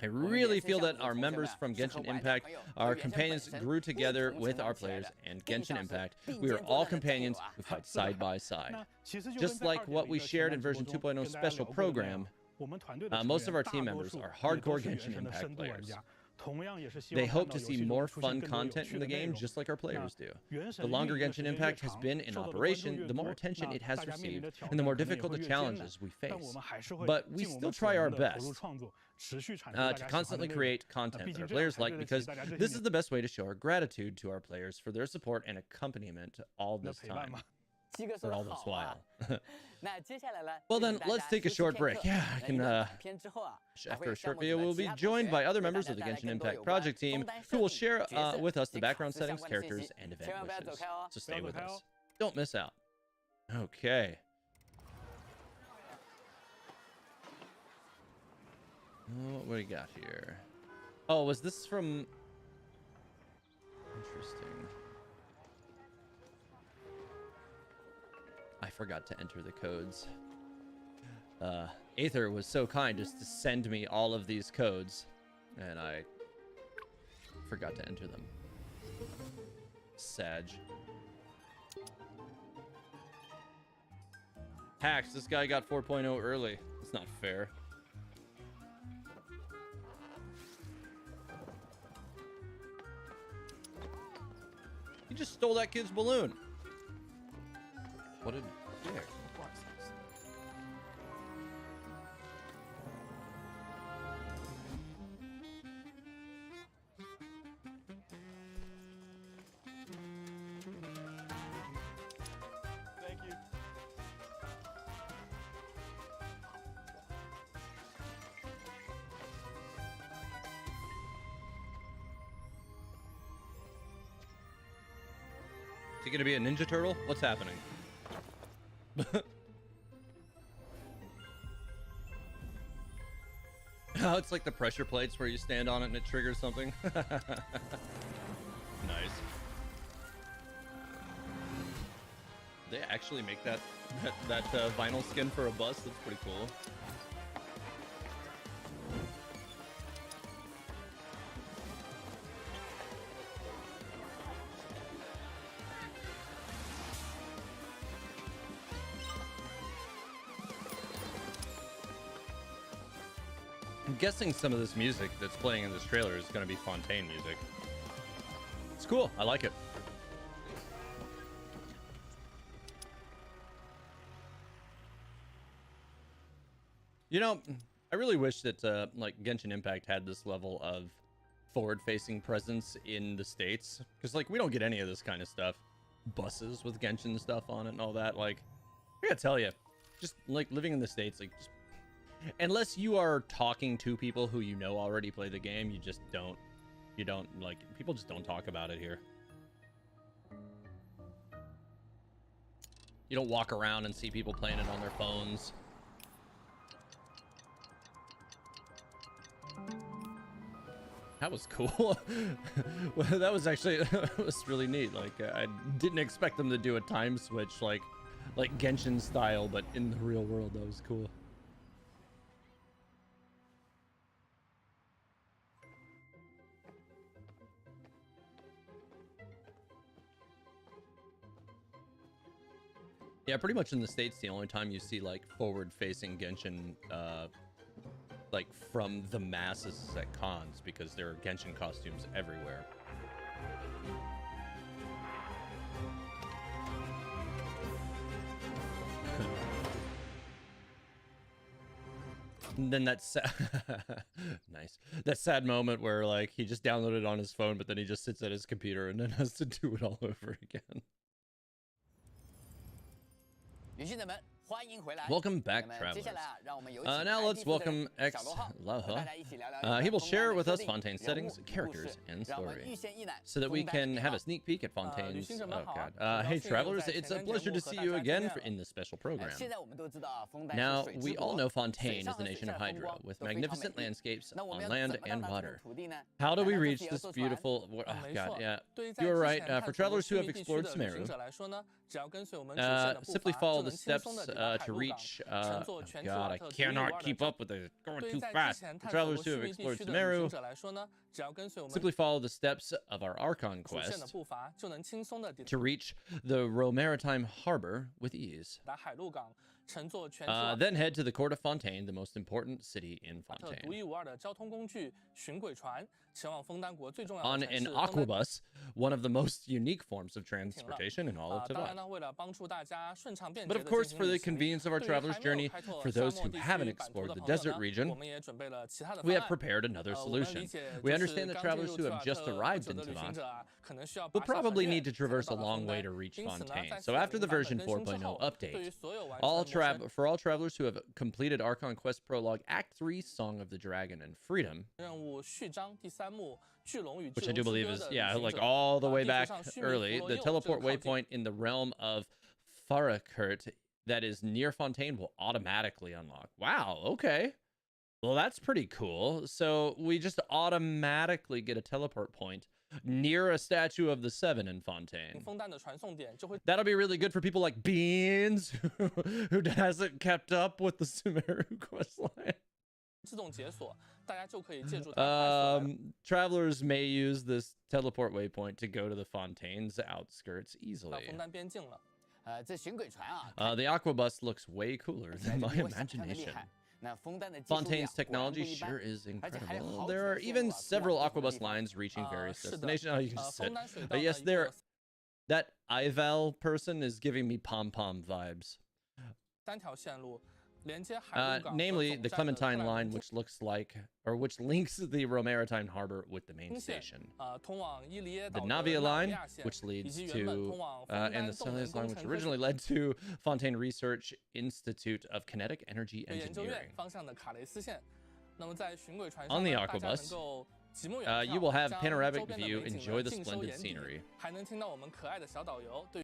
I really feel that our members from Genshin Impact, our companions, grew together with our players, and Genshin Impact, we are all companions who fight side by side. Just like what we shared in version 2.0 special program, most of our team members are hardcore Genshin Impact players. They hope to see more fun content in the game, just like our players do. The longer Genshin Impact has been in operation, the more attention it has received, and the more difficult the challenges we face. But we still try our best to constantly create content that our players like, because this is the best way to show our gratitude to our players for their support and accompaniment all this time. For all this while. Well then, let's take a short break. Yeah, I can, after a short video, we'll be joined by other members of the Genshin Impact project team who will share with us the background settings, characters, and event wishes. So stay with us. Don't miss out. Okay. What do we got here? Oh, was this from... Interesting. I forgot to enter the codes. Aether was so kind just to send me all of these codes, and I forgot to enter them. Sag. Hacks, this guy got 4.0 early. It's not fair. He just stole that kid's balloon. What a dick. Thank you. Is he gonna be a Ninja Turtle? What's happening? Oh, it's like the pressure plates where you stand on it and it triggers something. Nice. They actually make that vinyl skin for a bus. That's pretty cool. I'm guessing some of this music that's playing in this trailer is going to be Fontaine music. It's cool. I like it. You know, I really wish that like Genshin Impact had this level of forward-facing presence in the States, because like we don't get any of this kind of stuff. Buses with Genshin stuff on it and all that. Like, I gotta tell you, just like living in the States, like just, unless you are talking to people who you know already play the game, you just don't. You don't like people just don't talk about it here. You don't walk around and see people playing it on their phones. That was cool. Well, that was actually that was really neat. Like I didn't expect them to do a time switch like Genshin style, but in the real world, that was cool. Yeah, pretty much in the States, the only time you see like forward-facing Genshin, like from the masses is at cons, because there are Genshin costumes everywhere. And then that's nice. That sad moment where like he just downloaded it on his phone, but then he just sits at his computer and then has to do it all over again. Welcome back, travelers. Now let's welcome X. He will share with us Fontaine's settings, characters, and story, so that we can have a sneak peek at Fontaine's. Oh god. Hey travelers, it's a pleasure to see you again in this special program. Now we all know Fontaine is the nation of Hydra, with magnificent landscapes on land and water. How do we reach this beautiful? Oh god, yeah. You're right. For travelers who have explored Sumeru, simply follow the steps to reach. Oh god, I cannot keep up with it. Going too fast. For travelers who have explored Sumeru, simply follow the steps of our Archon quest to reach the Maritime Harbor with ease. Then head to the court of Fontaine, the most important city in Fontaine. On an aquabus, one of the most unique forms of transportation in all of Teyvat. But of course, for the convenience of our traveler's journey, for those who haven't explored the desert region, we have prepared another solution. We understand that travelers who have just arrived in Teyvat will probably need to traverse a long way to reach Fontaine. So after the version 4.0 update, for all travelers who have completed Archon Quest Prologue Act 3, Song of the Dragon and Freedom, which I do believe is, yeah, like all the way back early, the teleport waypoint in the realm of Farakurt that is near Fontaine will automatically unlock. Wow, okay. Well, that's pretty cool. So we just automatically get a teleport point near a statue of the Seven in Fontaine. 枫丹的传送点就会 That'll be really good for people like Beans, who hasn't kept up with the Sumeru questline. 自动解锁，大家就可以借助它快速地 Travelers may use this teleport waypoint to go to the Fontaine's outskirts 到 easily. 枫丹边境了。这巡轨船啊， The Aquabus looks way cooler 起来 than 就 my 比我想象的厉 imagination. 害。那枫丹的技术力啊 Fontaine's 果然不 technology 一般 sure is 而且还有 incredible. 好 There 几 are 个 even 线路啊通 several 往不同的 Aquabus 地方 lines reaching various 是的 destinations. Oh, you can just 枫 sit. 丹水道 Yes, 呢一 there. 共 That Ival person is giving me pom pom vibes. 3条线路，连接海陆港和 Namely, 总 the 站的克 Clementine 莱 line, 门 which looks like, or which links the Romaritime harbor with the main 经线 station. 通往伊犁耶 The 岛的 Navia 纳维 line, 亚线 which 以 leads 及原本 to, 通往枫 and 丹 the 动能 Celius 工 line, 程 which 科 originally 技 led to Fontaine Research Institute of Kinetic Energy 研究院 Engineering. 方向的卡雷斯线。那么在巡轨船 On 上 the 呢，大家能 Aquabus, 够极目远 you 眺， will have 将 panoramic 周边的 view, 美景 enjoy 呢 the 尽收 splendid 眼底， scenery. 还能听到我们可爱的小导游对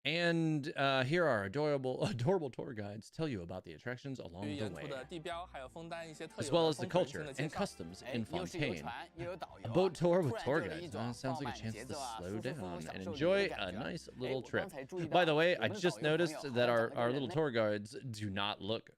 And here are adorable tour guides tell you about the attractions 于 along the 沿途 way, 的地标，还有枫丹一些特 as 有 well 的 as the 风土人 culture 情的介 and 绍。 customs 哎 in 又是游 Fontaine. 船又有导游 A 啊 boat tour 突 with 然就 tour 有了一 guides. 种 Sounds 放 like a 慢 chance 节 to 奏啊 slow 舒舒服 down 服 and 享受旅游 enjoy 的 a 感觉。 nice 哎 little 我 trip. 刚才注意 By 到 the way, 我 I 们的导 just 游朋 noticed 友好 that 像 our 长得跟 little 人类 tour guides do not look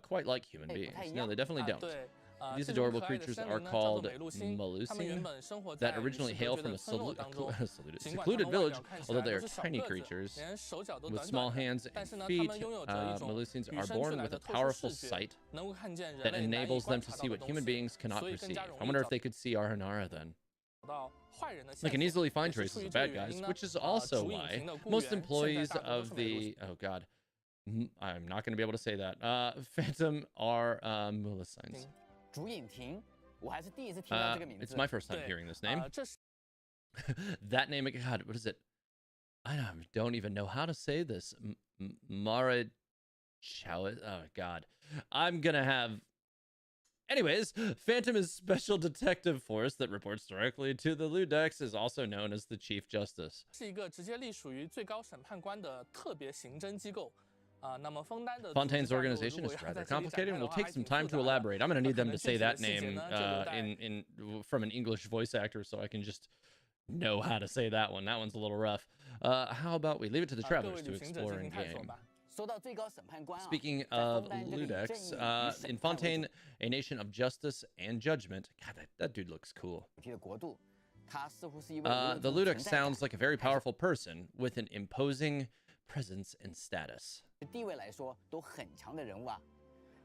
quite like human 哎不 beings. 太一 No, 样 they definitely 啊 don't. 对， These 这种 adorable 可爱的 creatures 生 are 灵呢叫做 called 美露星，他们原 Melusine 本生活 that 在与世 originally 隔 hail 绝 from 的 a 村落当中。尽管他 secluded 们外 village, 表看起 although 来 they 都 are 是小 tiny 个子， creatures 连手脚都 with 短 small 短的， hands 但是 and 呢，他 feet. 们拥有着一种 Melusines 与 are 生俱 born 来 with 的 a 特殊 powerful 视觉， sight 能够看见人 that 类难以 enables 观 them to 察 see 到的 what 东 human 西， beings cannot 所以更 perceive. 加 I 容易 wonder 找 if they could see our Hanara then. 到坏人的 They 线 can 索。 easily find 也是 traces 出于 of 这个 bad 原 guys, 因呢， which is also 主引 why 擎的雇 most 员现在 employees 大多 of 是美露 the God, I'm not going to be able to say that. Phantom are Melusines. 竹影亭，我还是第一次听到这个名 It's 字。 my first time 对 hearing this name. 这是 That name, God, what is it? I don't even know how to say this. Mara Chowit. Oh God, I'm gonna have. Anyways, Phantom is special detective force that reports directly to the Ludex, is also known as the Chief Justice. 是一个直接隶属于最高审判官的特别刑侦机构。那么枫丹的 Fontaine's organization is rather complicated and will take some time to elaborate. I'm going to need them to say that name from an English voice actor so I can just know how to say that one. That one's a little rough. How about we leave it to the 各 travelers 位 to 旅行者 explore 进 in 行探索 game. 吧。 说到最高审判官啊， Speaking 在 of 枫丹这里以正 Ludex, 义与 in 审判为 Fontaine, a nation of justice and judgment. God, that dude looks cool. 主题的国度，他似乎是一位 The Ludex sounds like a very powerful person with an imposing presence and status. 地位来说都很强的人物啊。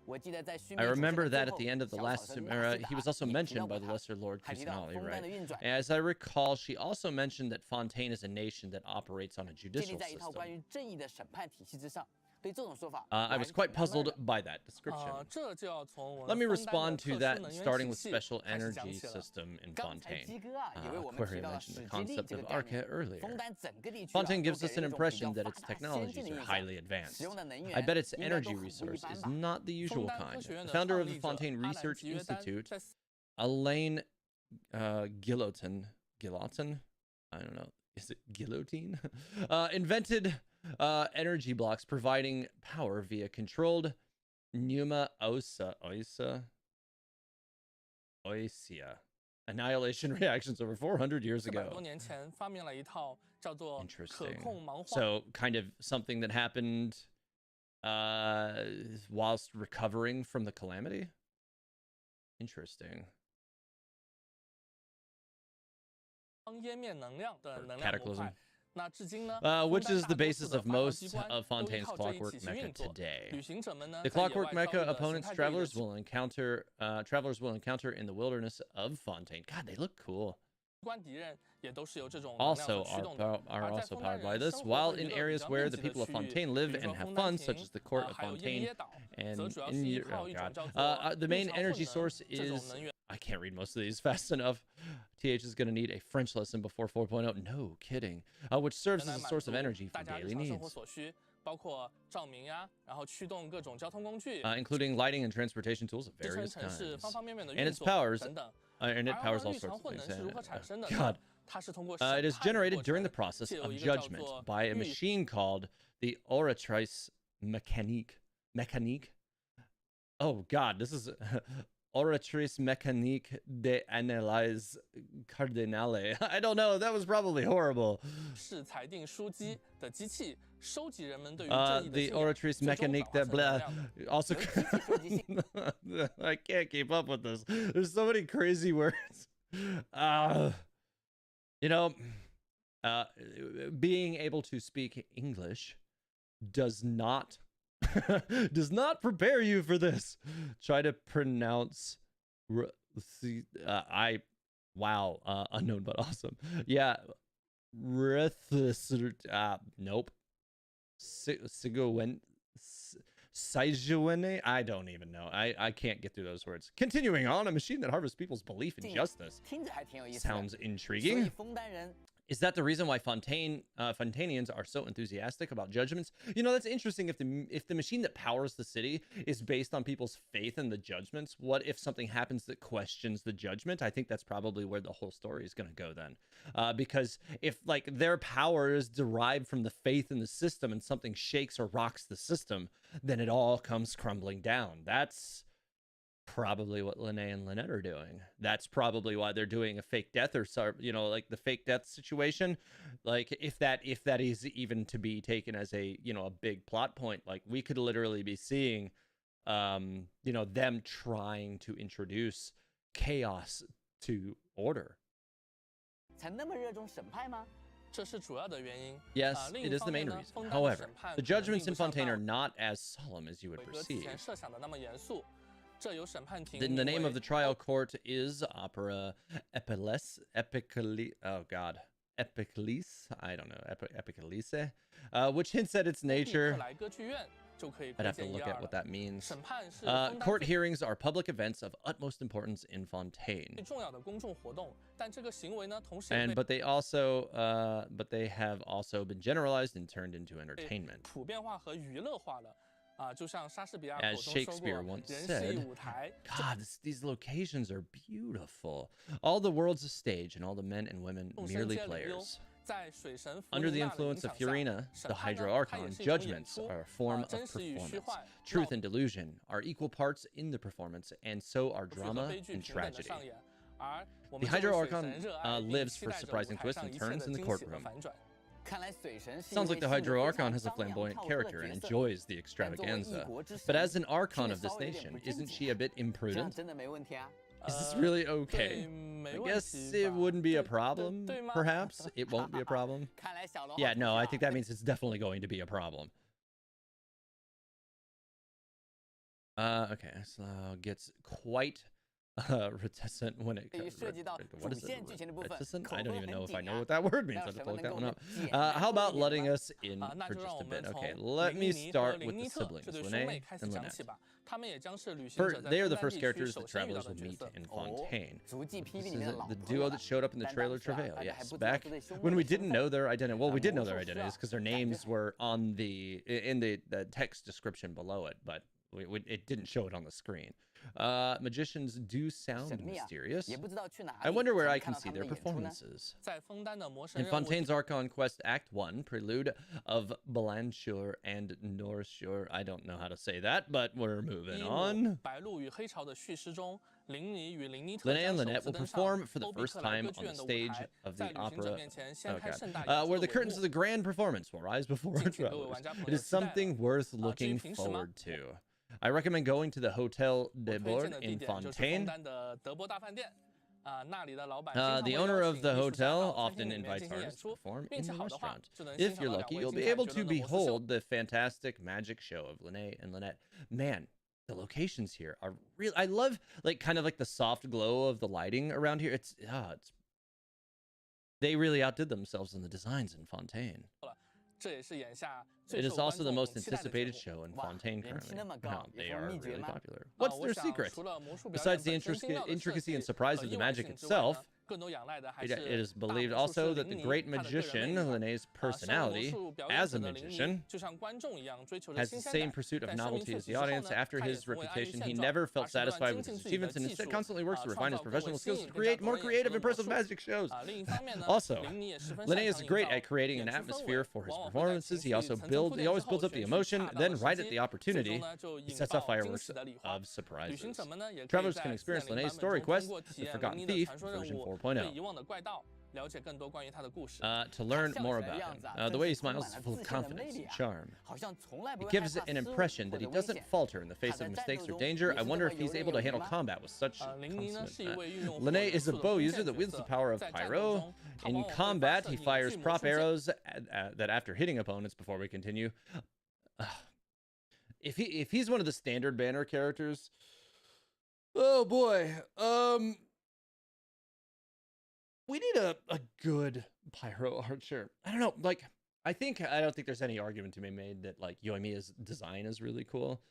我记得在续 I 命主线 remember 的最 that at 后 the end of the 小 last 草神 Chimera, 纳 he was 斯 also 达也提 mentioned 到 by 过 the 他， Lesser Lord 还提到 Cusinale, 枫丹 right? 的运转， As I recall, she also mentioned that Fontaine is a nation that operates on a 建立 judicial 在一套关 system. 于正义的审判体系之上。对这种说法， I was quite puzzled by that description. 这就要从我 Let 们 me 枫丹 respond 的 to 特殊 that, 能源 starting 体 with 系 special 开始讲 energy 起了。 system in 刚才 Fontaine. 鸡哥啊也为我们提 Query 到了 mentioned 史 the 基利 concept 这 of 个概 Arca 念。 earlier. 枫丹整个地区啊 Fontaine 都 gives 给 us 人 an 一种比 impression 较 that 发 its 达先 technologies 进的 are 印象。 highly advanced. 使用的能 I 源 bet its 应该 energy 都很不一 resource 般 is 吧？ not the usual 枫丹 kind. 科学院 The 的 founder 创 of the 立者 Fontaine 阿兰 Research 吉约在 Institute, 在 Elaine Guillotin, I don't know, is it guillotine? Invented energy blocks providing power via controlled pneuma oisia annihilation reactions over 400 years 400 ago. 多年前发明了一套叫做可 Interesting. 控盲花。 So kind of something that happened whilst recovering from the calamity. Interesting. 湮灭能量的 Or 能量模 cataclysm. 块。那至今呢， Which 枫丹 is 大 the 多 basis 数的 of 发射 most 机关 of 都依 Fontaine's 靠这一 clockwork 体系 mecha 运作。 today. 旅行者们呢， The 在野 clockwork 外遭遇 mecha 的形 opponents 态对立的 travelers will encounter in the wilderness of Fontaine. God, they look cool. 机关敌人也都是由这种能量 Also 所驱动的。 are 而在 also 枫丹 powered by 人 this, 生活 while 和娱 in 乐 areas 比较 where 密 the 集的 people of 区域， Fontaine 比 live 如 and 说 have 枫丹 fun, such 亭 as the court of 还有伊犁 Fontaine 耶岛， and 则主要 in 是依 your, 靠 oh 一种 god. 叫做 The 日 main 常混 energy 能 source 这种 is 能源。 I can't read most of these fast enough. TH is going to need a French lesson before 4.0. No kidding. Which serves 来 as a 满 source of 足 energy for 大家日 daily 常生活 needs, 所需，包括照明呀，然后驱动各种交通工具， including lighting and transportation tools of 支撑 various 城市 kinds. 方方面面的 And 运 its 作 powers, 等等。 and it 而 powers all 日常 sorts of 混 things. 能是如何产生的 God. 呢？它是通过审 It is 判的 generated 过 during the 程， process 借由 of 一个叫 judgment 做 by a 预 machine called the Oratrice Mécanique. Oh God, this is oratrice mécanique d'analyse cardinale. I don't know. That was probably horrible. 是裁定书机的机器，收集人们对于 The oratrice mécanique de blah. Also, I can't keep up with this. There's so many crazy words. You know, being able to speak English does not prepare you for this. Try to pronounce unknown but awesome. Yeah, nope. Sijuene? I don't even know. I can't get through those words. Continuing on, a machine that harvests people's belief in justice. Sounds intriguing. Is that the reason why Fontainians are so enthusiastic about judgments? You know, that's interesting. If the machine that powers the city is based on people's faith in the judgments, what if something happens that questions the judgment? I think that's probably where the whole story is going to go then. Because if like their power is derived from the faith in the system and something shakes or rocks the system, then it all comes crumbling down. That's probably what Lene and Lynette are doing. That's probably why they're doing a fake death, or you know, like the fake death situation. Like if that is even to be taken as a, you know, a big plot point, like we could literally be seeing you know, them trying to introduce chaos to order. Yes, it is the main reason. However, the judgments in Fontaine are not as solemn as you would perceive. Then the name of the trial court is Opera Epicalise. Oh God, Epicalise. I don't know, Epicalise, which hints at its nature. I'd have to look at what that means. Court hearings are public events of utmost importance in Fontaine. But they have also been generalized and turned into entertainment. As Shakespeare once said, God, these locations are beautiful. All the world's a stage, and all the men and women merely players. Under the influence of Furina, the Hydro Archon, judgments are a form of performance. Truth and delusion are equal parts in the performance, and so are drama and tragedy. The Hydro Archon lives for surprising twists and turns in the courtroom. Sounds like the Hydro Archon has a flamboyant character and enjoys the extravaganza. But as an Archon of this nation, isn't she a bit imprudent? Is this really okay? I guess it wouldn't be a problem, perhaps. It won't be a problem. Yeah, no, I think that means it's definitely going to be a problem. Okay, so gets quite reticent when it comes. What is it? Reticent? I don't even know if I know what that word means. I have to look that one up. How about letting us in for just a bit? Okay, let me start with the siblings, Lene and Lynette. They are the first characters that travelers will meet in Fontaine. This is the duo that showed up in the trailer Travail. Yes, back when we didn't know their identity. Well, we did know their identities because their names were on in the text description below it, but it didn't show it on the screen. Magicians do sound mysterious. I wonder where I can see their performances. In Fontaine's Archon Quest Act 1, Prelude of Blanchur and Norsure. I don't know how to say that, but we're moving on. Lene and Lynette will perform for the first time on the stage of the opera. Oh God. Where the curtains of the grand performance will rise before our travelers. It is something worth looking forward to. I recommend going to the Hotel de Bourg in Fontaine. The owner of the hotel often invites artists to perform in the restaurant. If you're lucky, you'll be able to behold the fantastic magic show of Lene and Lynette. Man, the locations here are real. I love kind of the soft glow of the lighting around here. They really outdid themselves in the designs in Fontaine. It is also the most anticipated show in Fontaine currently. Wow, they are really popular. What's their secret? Besides the intricacy and surprise of the magic itself, It is believed also that the great magician, Linnea's personality as a magician, has the same pursuit of novelty as the audience. After his reputation, he never felt satisfied with his achievements and instead constantly works to refine his professional skills to create more creative, impressive magic shows. Also, Linnea is great at creating an atmosphere for his performances. He always builds up the emotion, then right at the opportunity, he sets off fireworks of surprises. Travelers can experience Linnea's story quest, The Forgotten Thief, version 4.0. To learn more about him, the way he smiles is full of confidence and charm. It gives an impression that he doesn't falter in the face of mistakes or danger. I wonder if he's able to handle combat with such consummate. Linnea is a bow user that wields the power of pyro. In combat, he fires prop arrows that after hitting opponents, before we continue. If he's one of the standard banner characters, oh boy, we need a good pyro archer. I don't know, like, I don't think there's any argument to be made that like Yoimiya's design is really cool,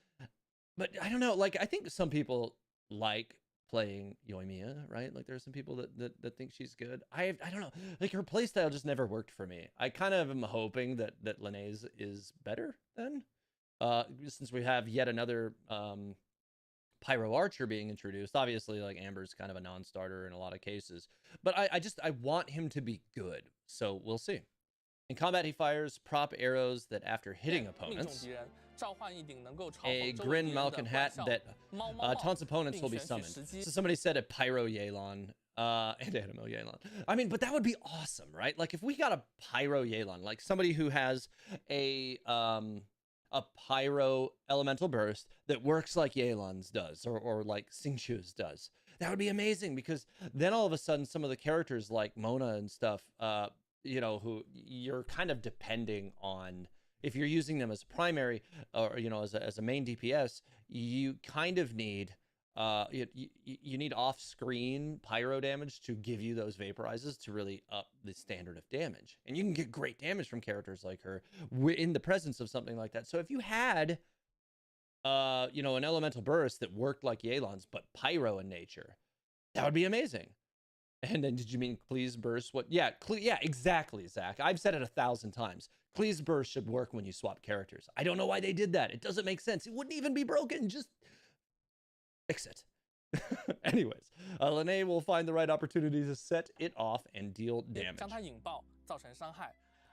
but I don't know, like, I think some people like playing Yoimiya, right? Like, there's some people that think she's good. I don't know, like, her playstyle just never worked for me. I kind of am hoping that Linnea's is better then, since we have yet another pyro archer being introduced. Obviously, like, Amber's kind of a non-starter in a lot of cases, but I want him to be good, so we'll see. In combat, he fires prop arrows that after hitting opponents, a Grin Malkin hat that taunts opponents will be summoned. So somebody said a pyro Yelan and Animo Yelan. I mean, but that would be awesome, right? Like, if we got a pyro Yelan, like somebody who has a pyro elemental burst that works like Yelan's does, or like Xingqiu's does. That would be amazing, because then all of a sudden some of the characters like Mona and stuff, you know, who you're kind of depending on, if you're using them as primary or, you know, as a main DPS, you kind of need you need off-screen pyro damage to give you those vaporizes to really up the standard of damage. And you can get great damage from characters like her in the presence of something like that. So if you had you know, an elemental burst that worked like Yelan's but pyro in nature, that would be amazing. And then, did you mean Klee's burst? What? Yeah, yeah, exactly, Zach. I've said it 1,000 times. Klee's burst should work when you swap characters. I don't know why they did that. It doesn't make sense. It wouldn't even be broken. Just fix it. Anyways, Linnea will find the right opportunity to set it off and deal damage.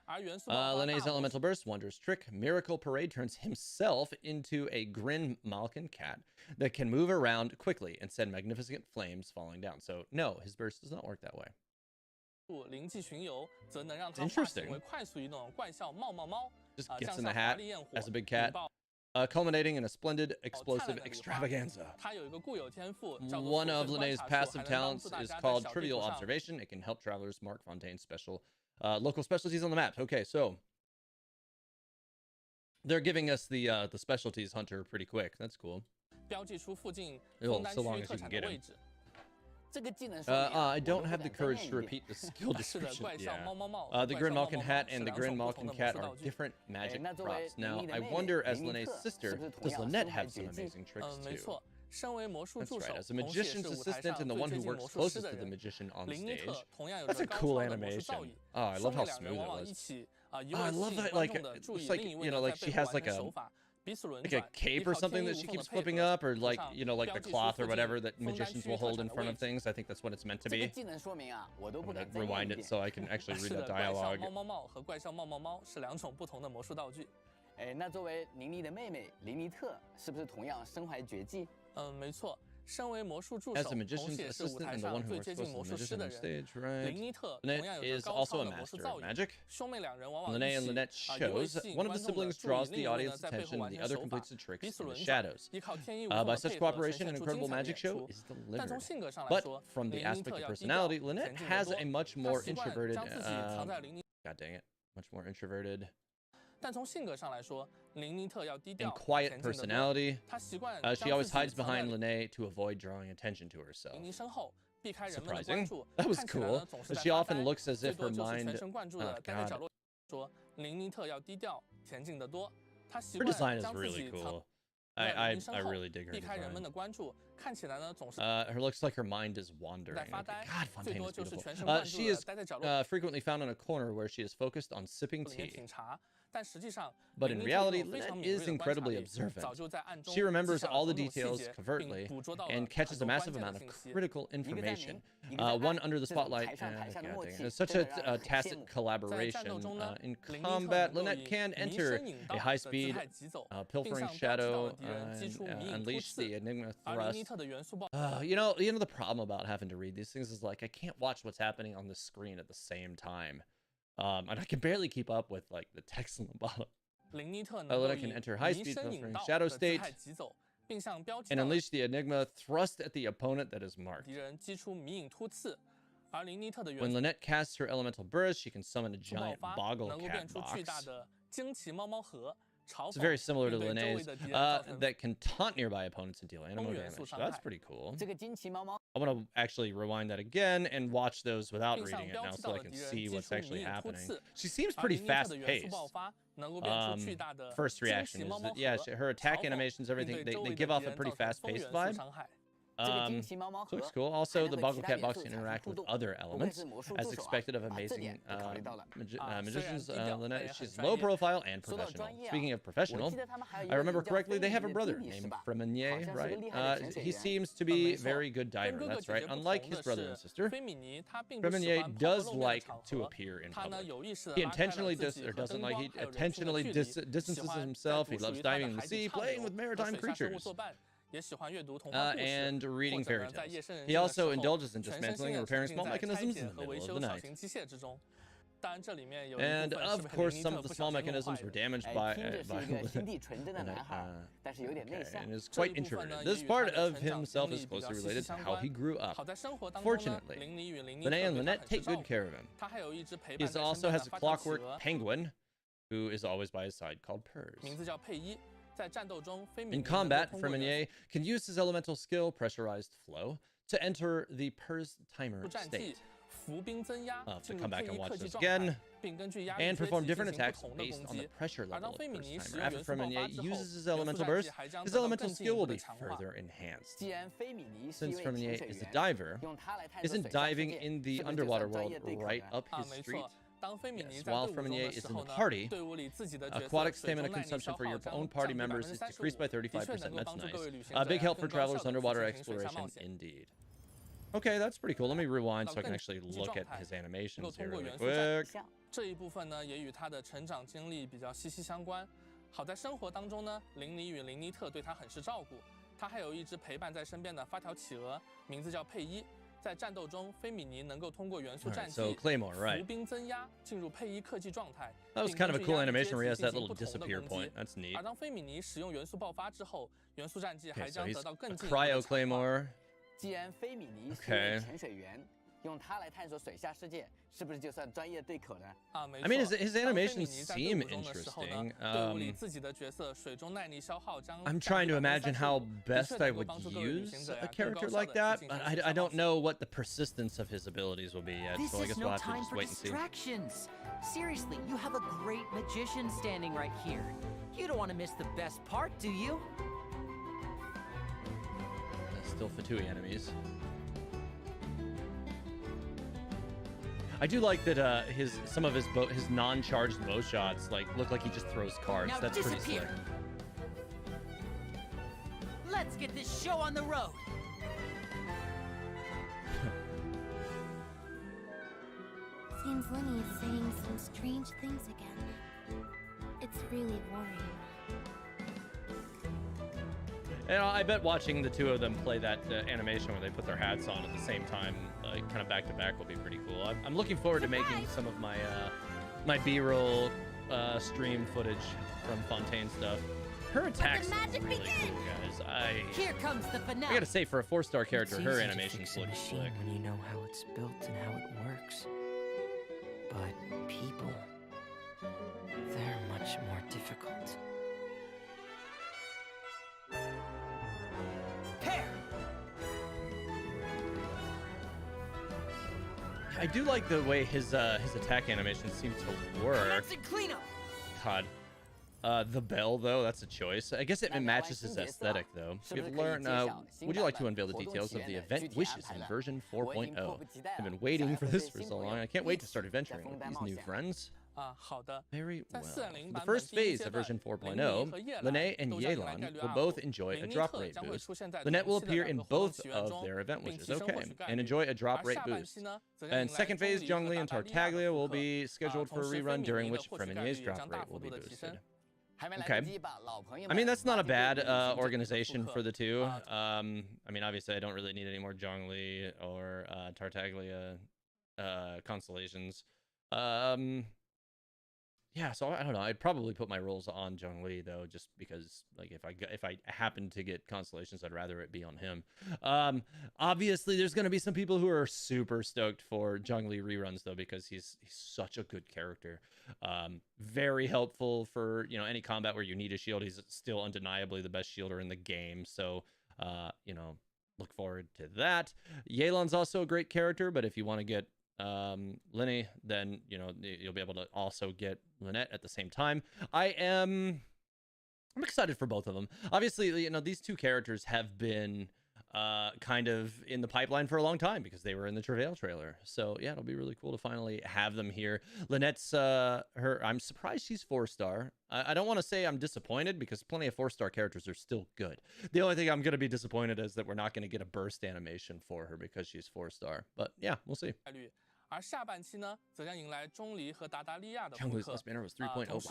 Linnea's elemental burst, Wondrous Trick, Miracle Parade turns himself into a Grin Malkin cat that can move around quickly and send magnificent flames falling down. So no, his burst does not work that way. It's interesting. Just gets in the hat as a big cat, culminating in a splendid explosive extravaganza. One of Linnea's passive talents is called Trivial Observation. It can help travelers mark Fontaine's special local specialties on the map. Okay, so they're giving us the specialties hunter pretty quick. That's cool. So long as you can get him. I don't have the courage to repeat the skill description. Yeah. The Grin Malkin hat and the Grin Malkin cat are different magic props. Now, I wonder, as Linnea's sister, does Lynette have some amazing tricks too? That's right. As a magician's assistant and the one who works closest to the magician on stage. That's a cool animation. Oh, I love how smooth it was. Oh, I love that, like, it's like, you know, like she has like a cape or something that she keeps flipping up, or like, you know, like the cloth or whatever that magicians will hold in front of things. I think that's what it's meant to be. I'm gonna rewind it so I can actually read that dialogue. 那作为琳妮的妹妹琳妮特，是不是同样身怀绝技？没错。身为魔术助手，同时也是舞台上最接近魔术师的人。琳妮特同样有着高超的魔术造诣。兄妹两人往往一起，因为吸引观众的注意，另一位呢在背后完成手法，彼此轮转，依靠天衣无缝的配合呈现出精彩的演出。但从性格上来说，琳妮特要低调，沉静得多。她习惯将自己藏在琳妮。God dang it, much more introverted. 但从性格上来说，琳妮特要低调， and quiet personality. 她习惯 she always hides behind Linnea to avoid drawing attention to herself. 琳妮身后，避开人们的关注。 That was cool. She often looks as if her mind. 全神贯注的待在角落。说琳妮特要低调，恬静得多。她习 Her 惯 design is 将自 really 己藏。 cool. I really dig her design. Her looks like her mind is wandering. Okay. God, Fontaine is beautiful. She is frequently found in a corner where she is focused on sipping tea. But in reality, Lynette is incredibly observant. She remembers all the details covertly and catches a massive amount of critical information. One under the spotlight. It's such a tacit collaboration. In combat, Lynette can enter a high-speed pilfering shadow and unleash the Enigma thrust. You know the problem about having to read these things is like I can't watch what's happening on the screen at the same time. And I can barely keep up with like the text on the bottom. Lynette can enter high-speed filtering shadow state and unleash the Enigma thrust at the opponent that is marked. When Lynette casts her elemental burst, she can summon a giant boggle cat box. It's very similar to Linnea's that can taunt nearby opponents and deal animal damage. So that's pretty cool. I want to actually rewind that again and watch those without reading it now so I can see what's actually happening. She seems pretty fast-paced. First reaction is that, yeah, her attack animations, everything, they give off a pretty fast-paced vibe. Looks cool. Also, the Boggle Cat box can interact with other elements, as expected of amazing magicians. Lynette, she's low profile and professional. Speaking of professional, I remember correctly, they have a brother named Fremenier, right? He seems to be a very good diver. That's right. Unlike his brother and sister, Fremenier does like to appear in public. He intentionally distances himself. He loves diving in the sea, playing with maritime creatures. And reading fairy tales. He also indulges in dismantling and repairing small mechanisms in the middle of the night. And of course, some of the small mechanisms were damaged by and is quite introverted. This part of himself is closely related to how he grew up. Fortunately, Lynette and Lynette take good care of him. He also has a clockwork penguin, who is always by his side, called Purrs. In combat, Fremenier can use his elemental skill, Pressurized Flow, to enter the Purrs timer state. I'll have to come back and watch this again, and perform different attacks based on the pressure level of Purrs timer. After Fremenier uses his elemental burst, his elemental skill will be further enhanced. Since Fremenier is a diver, isn't diving in the underwater world right up his street? Yes, while Fremenier is in the party, aquatic stamina consumption for your own party members is decreased by 35%. That's nice. A big help for travelers' underwater exploration, indeed. Okay, that's pretty cool. Let me rewind so I can actually look at his animations here really quick. So Claymore, right. That was kind of a cool animation where he has that little disappear point. That's neat. Okay, so he's a cryo Claymore. Okay. I mean, his animations seem interesting. I'm trying to imagine how best I would use a character like that, but I don't know what the persistence of his abilities will be yet, so I guess we'll have to just wait and see. Seriously, you have a great magician standing right here. You don't want to miss the best part, do you? Still Fatui enemies. I do like that some of his non-charged bow shots look like he just throws cards. Now that's pretty slick. Let's get this show on the road. Seems Lenny is saying some strange things again. It's really worrying. And I bet watching the two of them play that animation where they put their hats on at the same time, kind of back to back, will be pretty cool. I'm looking forward to making some of my my B-roll stream footage from Fontaine stuff. Her attacks are really cool, guys. Here comes the finale. I gotta say, for a 4-star character, her animations look slick. When you know how it's built and how it works. But people, they're much more difficult. I do like the way his attack animations seem to work. God. The bell, though, that's a choice. I guess it matches his aesthetic, though. We've learned, would you like to unveil the details of the event wishes in version 4.0? I've been waiting for this for so long. I can't wait to start adventuring with these new friends. Very well. For the first phase of version 4.0, Lynette and Yelan will both enjoy a drop rate boost. Lynette will appear in both of their event wishes, okay, and enjoy a drop rate boost. And second phase, Zhongli and Tartaglia will be scheduled for a rerun, during which Freminier's drop rate will be boosted. Okay. I mean, that's not a bad organization for the two. I mean, obviously, I don't really need any more Zhongli or Tartaglia constellations. Yeah, so I don't know. I'd probably put my rolls on Zhongli, though, just because, like, if I happen to get constellations, I'd rather it be on him. Obviously, there's going to be some people who are super stoked for Zhongli reruns, though, because he's such a good character. Very helpful for, you know, any combat where you need a shield. He's still undeniably the best shielder in the game, so, you know, look forward to that. Yelan's also a great character, but if you want to get Lenny, then, you know, you'll be able to also get Lynette at the same time. I'm excited for both of them. Obviously, you know, these two characters have been kind of in the pipeline for a long time because they were in the Travail trailer. So yeah, it'll be really cool to finally have them here. Lynette's I'm surprised she's 4-star. I don't want to say I'm disappointed because plenty of 4-star characters are still good. The only thing I'm going to be disappointed is that we're not going to get a burst animation for her because she's 4-star. But yeah, we'll see. 而下半期呢，则将迎来钟离和达达利亚的复刻。was 3.0. Wow.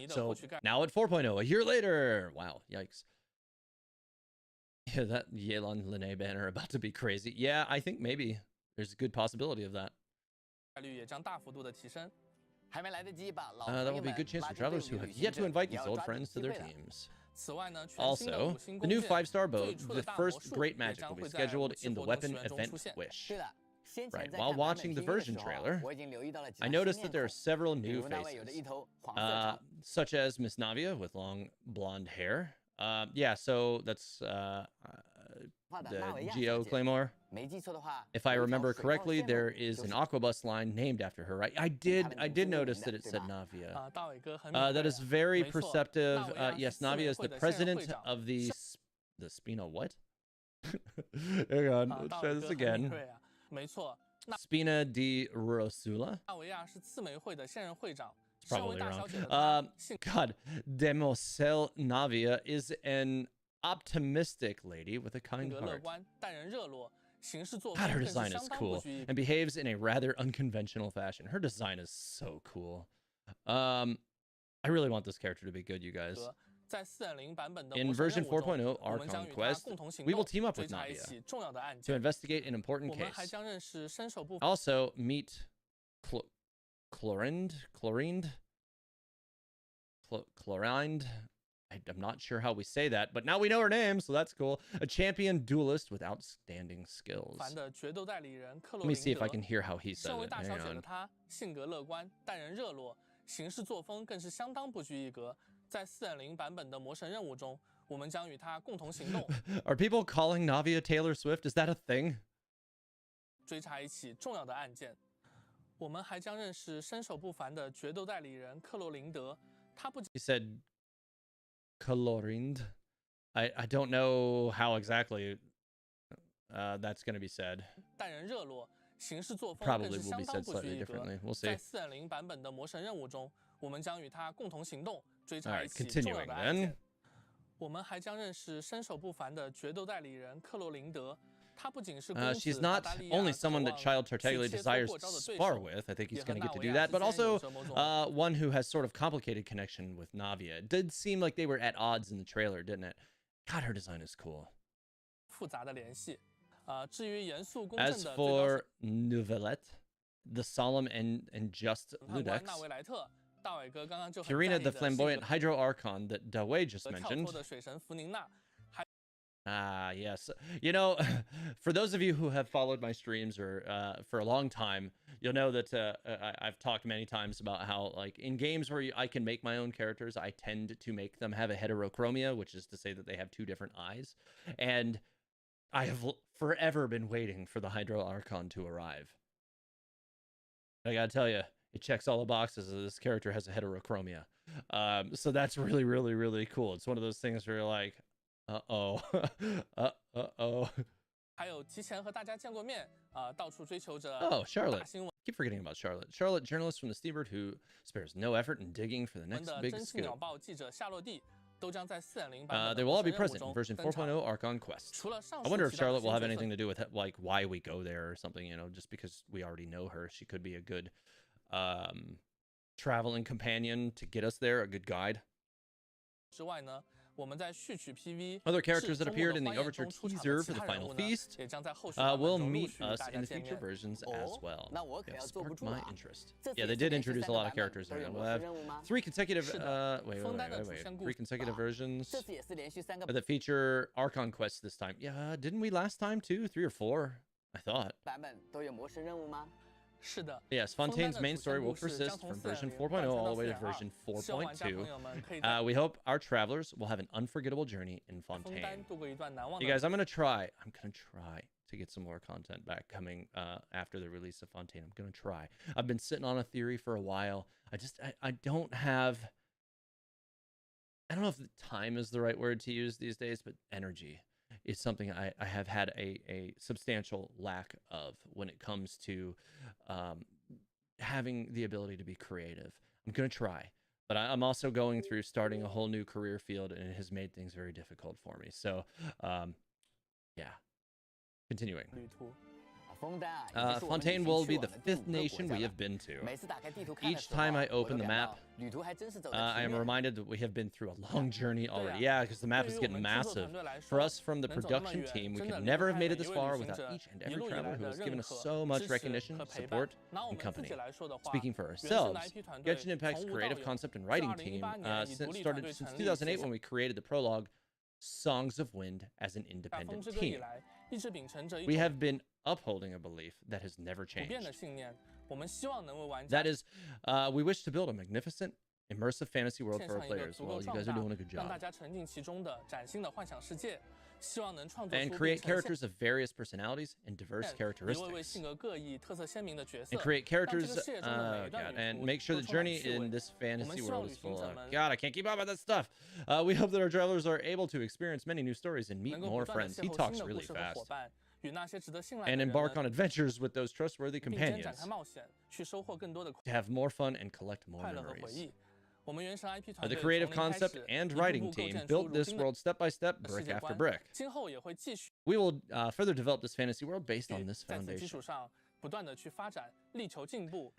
So now at 4.0, a year later. Wow, yikes. Yeah, that Yelan Lynette banner about to be crazy. Yeah, I think maybe there's a good possibility of that. 概率也将大幅度的提升。 that will be a good chance for travelers who have yet to invite these old friends to their teams. Also, the new 5-star boat, the first Great Magic, will be scheduled in the Weapon Event Wish. Right, while watching the version trailer, I noticed that there are several new faces, such as Miss Navia with long blonde hair. Yeah, so that's the Geo Claymore. If I remember correctly, there is an Aquabus line named after her, right? I did notice that it said Navia. That is very perceptive. Yes, Navia is the president of the Spina what? Hang on, let's try this again. Spina di Rosula. It's probably wrong. God, Demosel Navia is an optimistic lady with a kind heart. God, her design is cool and behaves in a rather unconventional fashion. Her design is so cool. I really want this character to be good, you guys. In version 4.0, our conquest, we will team up with Navia to investigate an important case. Also, meet Chlorind. I'm not sure how we say that, but now we know her name, so that's cool. A champion duelist with outstanding skills. Let me see if I can hear how he says it. Hang on. 行事作风更是相当不拘一格。在4.0版本的魔神任务中，我们将与他共同行动。Are people calling Navia Taylor Swift? Is that a thing? 追查一起重要的案件。我们还将认识身手不凡的决斗代理人克洛林德。他不仅 He said Colorind. I don't know how exactly that's going to be said. 待人热络。 Probably will be said slightly differently. We'll see. Alright, continuing then. She's not only someone that Child Tartaglia desires to spar with, I think he's going to get to do that, but also one who has sort of complicated connection with Navia. It did seem like they were at odds in the trailer, didn't it? God, her design is cool. As for Nouvellette, the solemn and just Ludex, Purina, the flamboyant Hydro Archon that Dawei just mentioned. Yes. You know, for those of you who have followed my streams or for a long time, you'll know that I've talked many times about how, like, in games where I can make my own characters, I tend to make them have a heterochromia, which is to say that they have 2 different eyes. And I have forever been waiting for the Hydro Archon to arrive. I gotta tell you, It checks all the boxes. This character has a heterochromia. So that's really, really, really cool. It's one of those things where you're like, uh-oh. Uh-oh. Oh, Charlotte. Keep forgetting about Charlotte. Charlotte, journalist from the Steambird who spares no effort in digging for the next big scoop. They will all be present in version 4.0 Archon Quest. I wonder if Charlotte will have anything to do with like why we go there or something, you know, just because we already know her. She could be a good traveling companion to get us there, a good guide. Other characters that appeared in the Overture teaser for the final feast will meet us in the future versions as well. They have sparked my interest. Yeah, they did introduce a lot of characters there. We'll have 3 consecutive, wait, 3 consecutive versions that feature Archon quests this time. Yeah, didn't we last time too? 3 or 4, I thought. Yes, Fontaine's main story will persist from version 4.0 all the way to version 4.2. We hope our travelers will have an unforgettable journey in Fontaine. You guys, I'm gonna try to get some more content back coming after the release of Fontaine. I'm gonna try. I've been sitting on a theory for a while. I don't know if the time is the right word to use these days, but energy is something I have had a substantial lack of when it comes to having the ability to be creative. I'm going to try, but I'm also going through starting a whole new career field, and it has made things very difficult for me. So, yeah, continuing. Fontaine will be the 5th nation we have been to. Each time I open the map, I am reminded that we have been through a long journey already. Yeah, because the map is getting massive. For us from the production team, we could never have made it this far without each and every traveler who has given us so much recognition, support, and company. Speaking for ourselves, Genshin Impact's creative concept and writing team started since 2008 when we created the prologue, Songs of Wind, as an independent team. We have been upholding a belief that has never changed. That is, we wish to build a magnificent, immersive fantasy world for our players. Well, you guys are doing a good job. And create characters of various personalities and diverse characteristics. And create characters, and make sure the journey in this fantasy world is full of... God, I can't keep up with this stuff. We hope that our travelers are able to experience many new stories and meet more friends. He talks really fast. And embark on adventures with those trustworthy companions to have more fun and collect more memories. The creative concept and writing team built this world step by step, brick after brick. We will further develop this fantasy world based on this foundation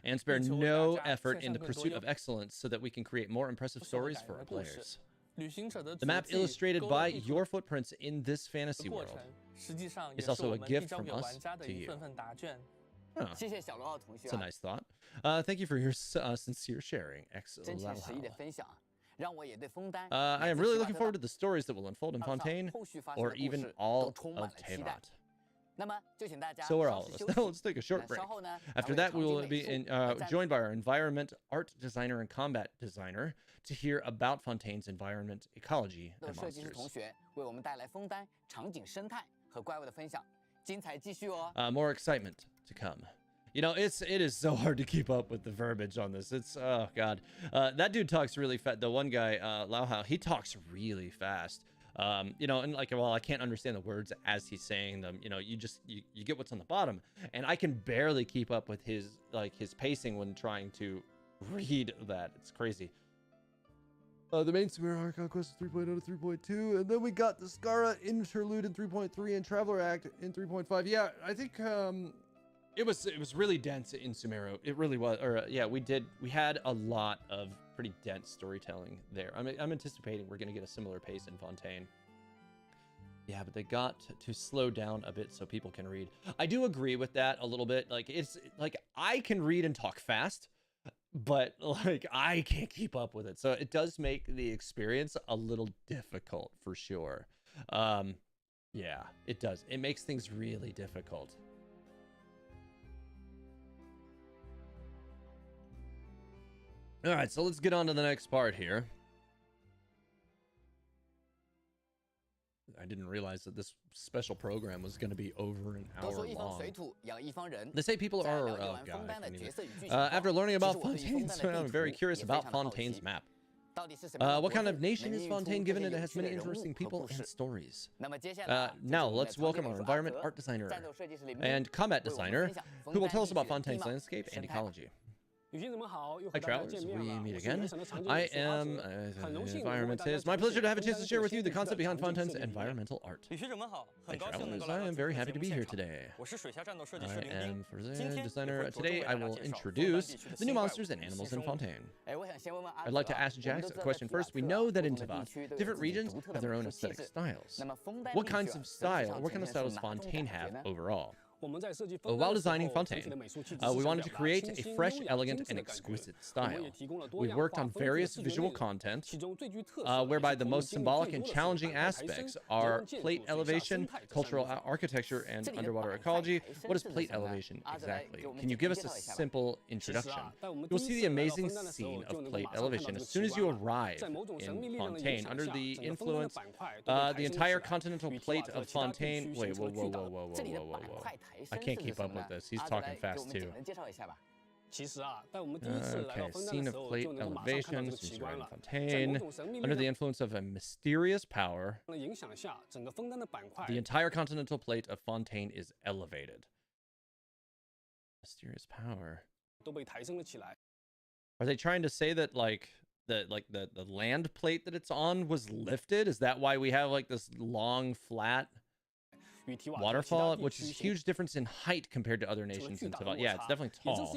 and spare no effort in the pursuit of excellence so that we can create more impressive stories for our players. The map illustrated by your footprints in this fantasy world is also a gift from us to you. Oh, it's a nice thought. Thank you for your sincere sharing. Excellent. I am really looking forward to the stories that will unfold in Fontaine, or even all of Teyvat. So are all of us. Now let's take a short break. After that, we will be joined by our environment art designer and combat designer to hear about Fontaine's environment, ecology, and monsters. More excitement to come. You know, it is so hard to keep up with the verbiage on this. It's, oh god. That dude talks really fast. The one guy, Lauhao, he talks really fast. You know, and like, well, I can't understand the words as he's saying them. You know, you get what's on the bottom, and I can barely keep up with his pacing when trying to read that. It's crazy. The main Sumeru Archon Quest is 3.0 to 3.2, and then we got the Skara Interlude in 3.3 and Traveler Act in 3.5. Yeah, I think it was really dense in Sumeru. It really was. Or yeah, we had a lot of pretty dense storytelling there. I'm anticipating we're gonna get a similar pace in Fontaine. Yeah, but they got to slow down a bit so people can read. I do agree with that a little bit. Like, it's like I can read and talk fast, but like I can't keep up with it. So it does make the experience a little difficult for sure. Yeah, it does. It makes things really difficult. All right, so let's get on to the next part here. I didn't realize that this special program was going to be over an hour long. They say people are, oh god, after learning about Fontaine's, I'm very curious about Fontaine's map. What kind of nation is Fontaine, given it has many interesting people and stories? Now, let's welcome our environment art designer and combat designer, who will tell us about Fontaine's landscape and ecology. Hi, travelers. We meet again. I am environmentist. My pleasure to have a chance to share with you the concept behind Fontaine's environmental art. Hi, travelers. I am very happy to be here today. I am Fontaine designer. Today, I will introduce the new monsters and animals in Fontaine. I'd like to ask Jax a question first. We know that in Teyvat, different regions have their own aesthetic styles. What kind of style does Fontaine have overall? While designing Fontaine, we wanted to create a fresh, elegant, and exquisite style. We worked on various visual content, whereby the most symbolic and challenging aspects are plate elevation, cultural architecture, and underwater ecology. What is plate elevation exactly? Can you give us a simple introduction? You'll see the amazing scene of plate elevation as soon as you arrive in Fontaine. Under the influence, the entire continental plate of Fontaine. Wait, whoa. I can't keep up with this. He's talking fast too. Okay, scene of plate elevation, since you're in Fontaine. Under the influence of a mysterious power, the entire continental plate of Fontaine is elevated. Mysterious power. Are they trying to say that the land plate that it's on was lifted? Is that why we have like this long flat waterfall, which is a huge difference in height compared to other nations in Teyvat? Yeah, it's definitely tall,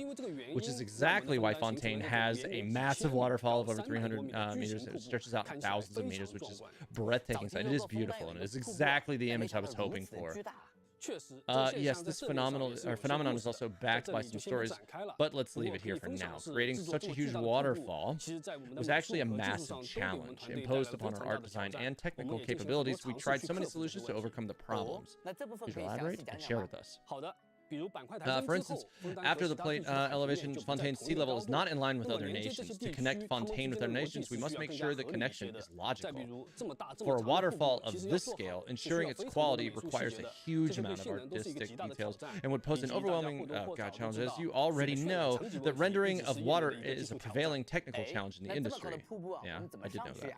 which is exactly why Fontaine has a massive waterfall of over 300 meters. It stretches out thousands of meters, which is breathtaking sight. It is beautiful, and it is exactly the image I was hoping for. Yes, this phenomenon is also backed by some stories, but let's leave it here for now. Creating such a huge waterfall was actually a massive challenge imposed upon our art design and technical capabilities. We tried so many solutions to overcome the problems. Could you elaborate and share with us? For instance, after the plate elevation, Fontaine's sea level is not in line with other nations. To connect Fontaine with other nations, we must make sure the connection is logical. For a waterfall of this scale, ensuring its quality requires a huge amount of artistic details and would pose an overwhelming challenge. As you already know, the rendering of water is a prevailing technical challenge in the industry. Yeah, I did know that.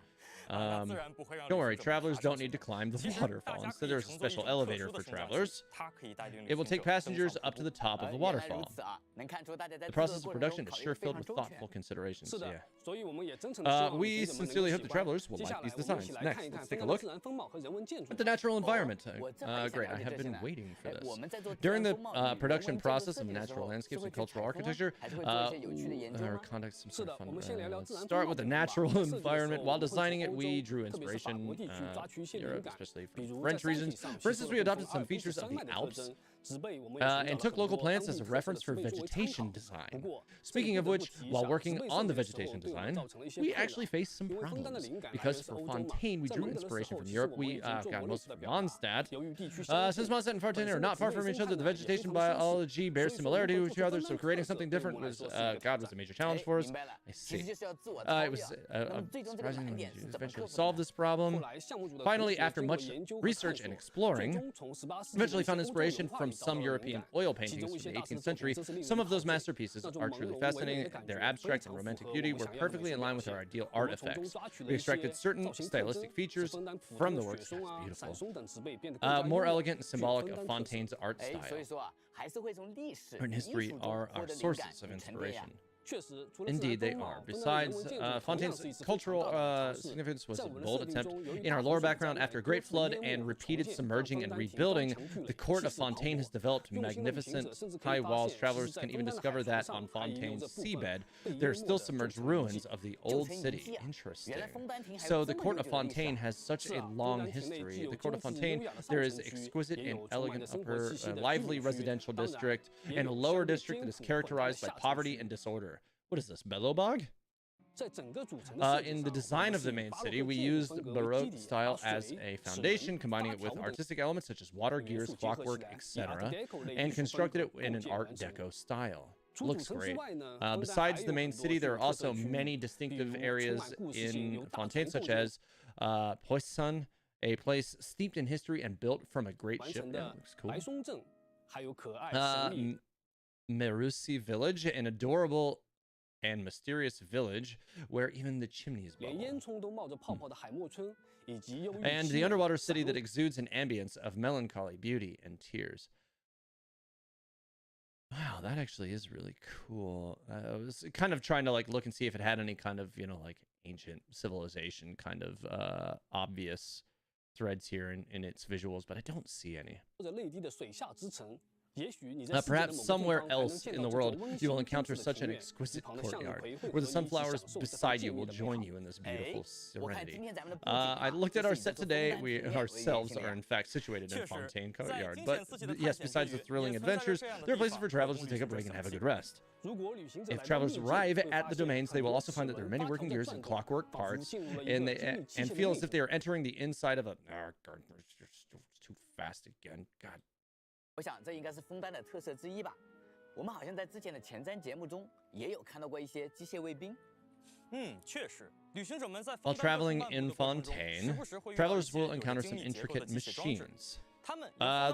Don't worry, travelers don't need to climb the waterfall. Instead, there's a special elevator for travelers. It will take passengers up to the top of the waterfall. The process of production is sure filled with thoughtful considerations. Yeah. We sincerely hope the travelers will like these designs. Next, let's take a look at the natural environment. Great, I have been waiting for this. During the production process of natural landscapes and cultural architecture, our conduct some sort of fun. Let's start with the natural environment. While designing it, we drew inspiration, Europe, especially from French regions. For instance, we adopted some features of the Alps and took local plants as a reference for vegetation design. Speaking of which, while working on the vegetation design, we actually faced some problems. Because for Fontaine, we drew inspiration from Europe. We got most from Mondstadt. Since Mondstadt and Fontaine are not far from each other, the vegetation biology bears similarity to each other, so creating something different was a major challenge for us. I see. It was surprising to eventually solve this problem. Finally, after much research and exploring, eventually found inspiration from some European oil paintings from the 18th century. Some of those masterpieces are truly fascinating. Their abstract and romantic beauty were perfectly in line with our ideal art effects. We extracted certain stylistic features from the works. That's beautiful. More elegant and symbolic of Fontaine's art style. Art and history are our sources of inspiration. Indeed, they are. Besides, Fontaine's cultural significance was a bold attempt. In our lore background, after a great flood and repeated submerging and rebuilding, the court of Fontaine has developed magnificent high walls. Travelers can even discover that on Fontaine's seabed, there are still submerged ruins of the old city. Interesting. So the court of Fontaine has such a long history. The court of Fontaine, there is exquisite and elegant upper, lively residential district, and a lower district that is characterized by poverty and disorder. What is this, Bellobog? In the design of the main city, we used Baroque style as a foundation, combining it with artistic elements such as water, gears, clockwork, etc., and constructed it in an Art Deco style. Looks great. Besides the main city, there are also many distinctive areas in Fontaine, such as Poisson, a place steeped in history and built from a great ship. Yeah, looks cool. Merusi Village, an adorable and mysterious village where even the chimneys bubble. And the underwater city that exudes an ambience of melancholy, beauty, and tears. Wow, that actually is really cool. I was kind of trying to like look and see if it had any kind of, you know, like ancient civilization kind of obvious threads here in its visuals, but I don't see any. Perhaps somewhere else in the world you will encounter such an exquisite courtyard where the sunflowers beside you will join you in this beautiful serenity. I looked at our set today. We ourselves are in fact situated in Fontaine Courtyard, but yes, besides the thrilling adventures, there are places for travelers to take a break and have a good rest. If travelers arrive at the domains, they will also find that there are many working gears and clockwork parts, and feel as if they are entering the inside of a... It's too fast again. God. 我想这应该是枫丹的特色之一吧。我们好像在之前的前瞻节目中也有看到过一些机械卫兵。确实，旅行者们在 While traveling in Fontaine, travelers will encounter some intricate machines.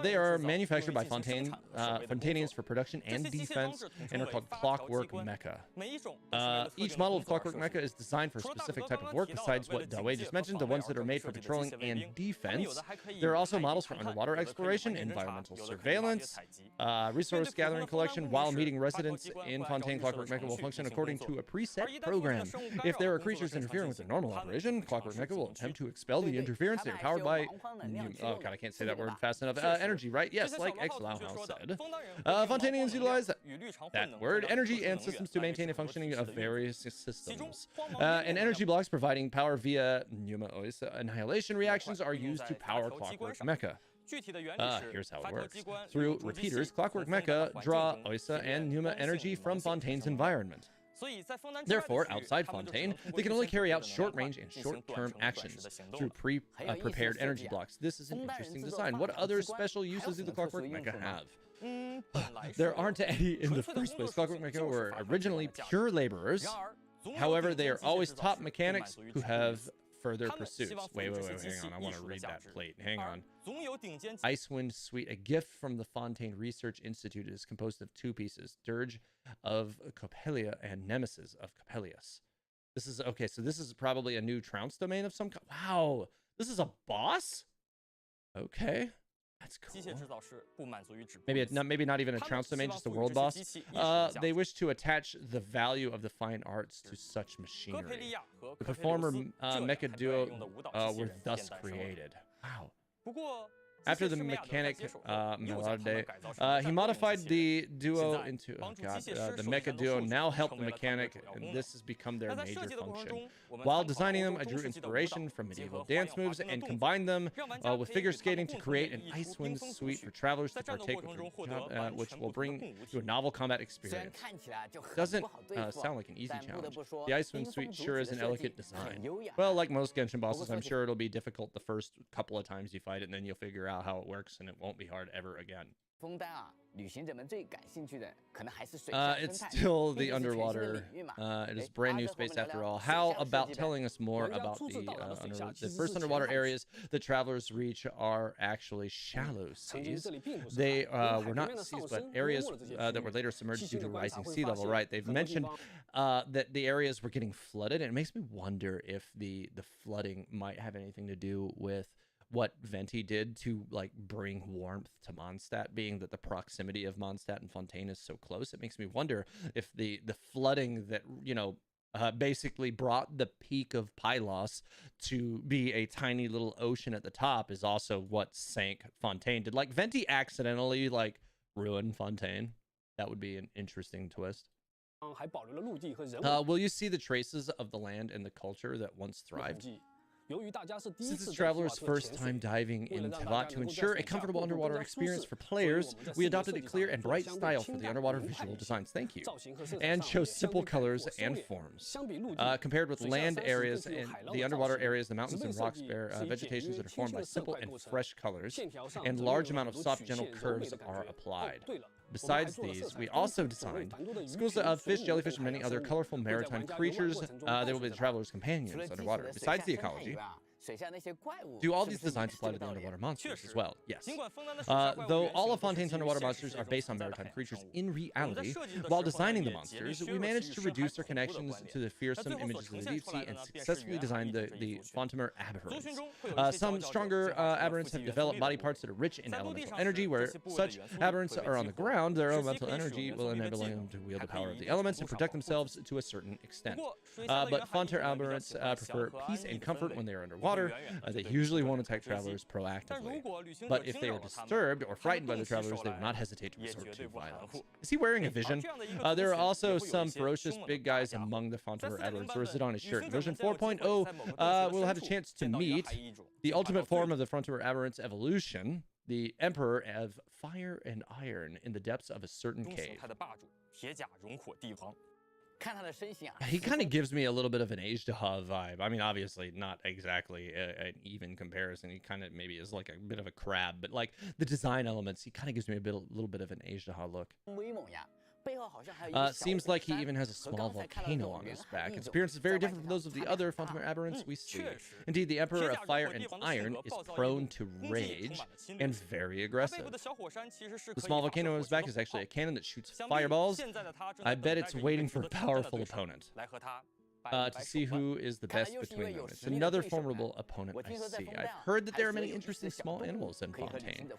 They are manufactured by Fontainians for production and defense and are called Clockwork Mecha. Each model of Clockwork Mecha is designed for a specific type of work besides what Dawei just mentioned, the ones that are made for patrolling and defense. There are also models for underwater exploration, environmental surveillance, resource gathering collection. While meeting residents in Fontaine, Clockwork Mecha will function according to a preset program. If there are creatures interfering with their normal operation, Clockwork Mecha will attempt to expel the interference. They are powered by... Oh god, I can't say that word fast enough. Energy, right? Yes, like X-Lao said. Fontainians utilize that word, energy, and systems to maintain a functioning of various systems. And energy blocks providing power via Numa Oisa annihilation reactions are used to power Clockwork Mecha. Here's how it works. Through repeaters, Clockwork Mecha draw Oisa and Numa energy from Fontaine's environment. Therefore, outside Fontaine, they can only carry out short-range and short-term actions through prepared energy blocks. This is an interesting design. What other special uses do the Clockwork Mecha have? There aren't any in the first place. Clockwork Mecha were originally pure laborers. However, they are always top mechanics who have further pursuits. Wait, hang on. I want to read that plate. Hang on. Icewind Suite, a gift from the Fontaine Research Institute, is composed of two pieces, Dirge of Coppelia and Nemesis of Coppelius. This is, okay, so this is probably a new Trounce domain of some kind. Wow, this is a boss? Okay. That's cool. Maybe not even a Trounce domain, just a world boss. They wish to attach the value of the fine arts to such machinery. The performer mecha duo were thus created. Wow. After the mechanic Melade, he modified the duo into, the mecha duo now help the mechanic, and this has become their major function. While designing them, I drew inspiration from medieval dance moves and combined them with figure skating to create an Icewind Suite for travelers to partake with, which will bring you a novel combat experience. Doesn't sound like an easy challenge. The Icewind Suite sure is an elegant design. Well, like most Genshin bosses, I'm sure it'll be difficult the first couple of times you fight it, and then you'll figure out how it works, and it won't be hard ever again. It's still the underwater. It is brand new space after all. How about telling us more about the first underwater areas that travelers reach are actually shallow seas. They were not seas, but areas that were later submerged due to rising sea level. Right? They've mentioned that the areas were getting flooded, and it makes me wonder if the flooding might have anything to do with what Venti did to like bring warmth to Mondstadt, being that the proximity of Mondstadt and Fontaine is so close. It makes me wonder if the flooding that, you know, basically brought the peak of Pylos to be a tiny little ocean at the top is also what sank Fontaine. Did like Venti accidentally like ruin Fontaine? That would be an interesting twist. Will you see the traces of the land and the culture that once thrived? Since it's travelers' first time diving in Tevat, to ensure a comfortable underwater experience for players, we adopted a clear and bright style for the underwater visual designs. Thank you. And chose simple colors and forms. Compared with land areas and the underwater areas, the mountains and rocks bear vegetations that are formed by simple and fresh colors, and large amount of soft, gentle curves are applied. Besides these, we also designed schools of fish, jellyfish, and many other colorful maritime creatures. They will be the travelers' companions underwater. Besides the ecology, Do all these designs apply to the underwater monsters as well? Yes. Though all of Fontaine's underwater monsters are based on maritime creatures in reality, while designing the monsters, we managed to reduce their connections to the fearsome images of the deep sea and successfully designed the Fontaine aberrants. Some stronger aberrants have developed body parts that are rich in elemental energy, where such aberrants are on the ground, their elemental energy will enable them to wield the power of the elements and protect themselves to a certain extent. But Fontaine aberrants prefer peace and comfort when they are underwater. They usually won't attack travelers proactively. But if they are disturbed or frightened by the travelers, they will not hesitate to resort to violence. Is he wearing a vision? There are also some ferocious big guys among the Fontaine aberrants, or is it on his shirt? Version 4.0 we'll have a chance to meet the ultimate form of the Fontaine aberrant's evolution, the Emperor of Fire and Iron, in the depths of a certain cave. He kind of gives me a little bit of an Age to Ha vibe. I mean, obviously not exactly an even comparison. He kind of maybe is like a bit of a crab, but like the design elements, he kind of gives me a little bit of an Age to Ha look. Seems like he even has a small volcano on his back. Its appearance is very different from those of the other Fontaine aberrants we see. Indeed, the Emperor of Fire and Iron is prone to rage and very aggressive. The small volcano on his back is actually a cannon that shoots fireballs. I bet it's waiting for a powerful opponent to see who is the best between them. It's another formidable opponent I see. I've heard that there are many interesting small animals in Fontaine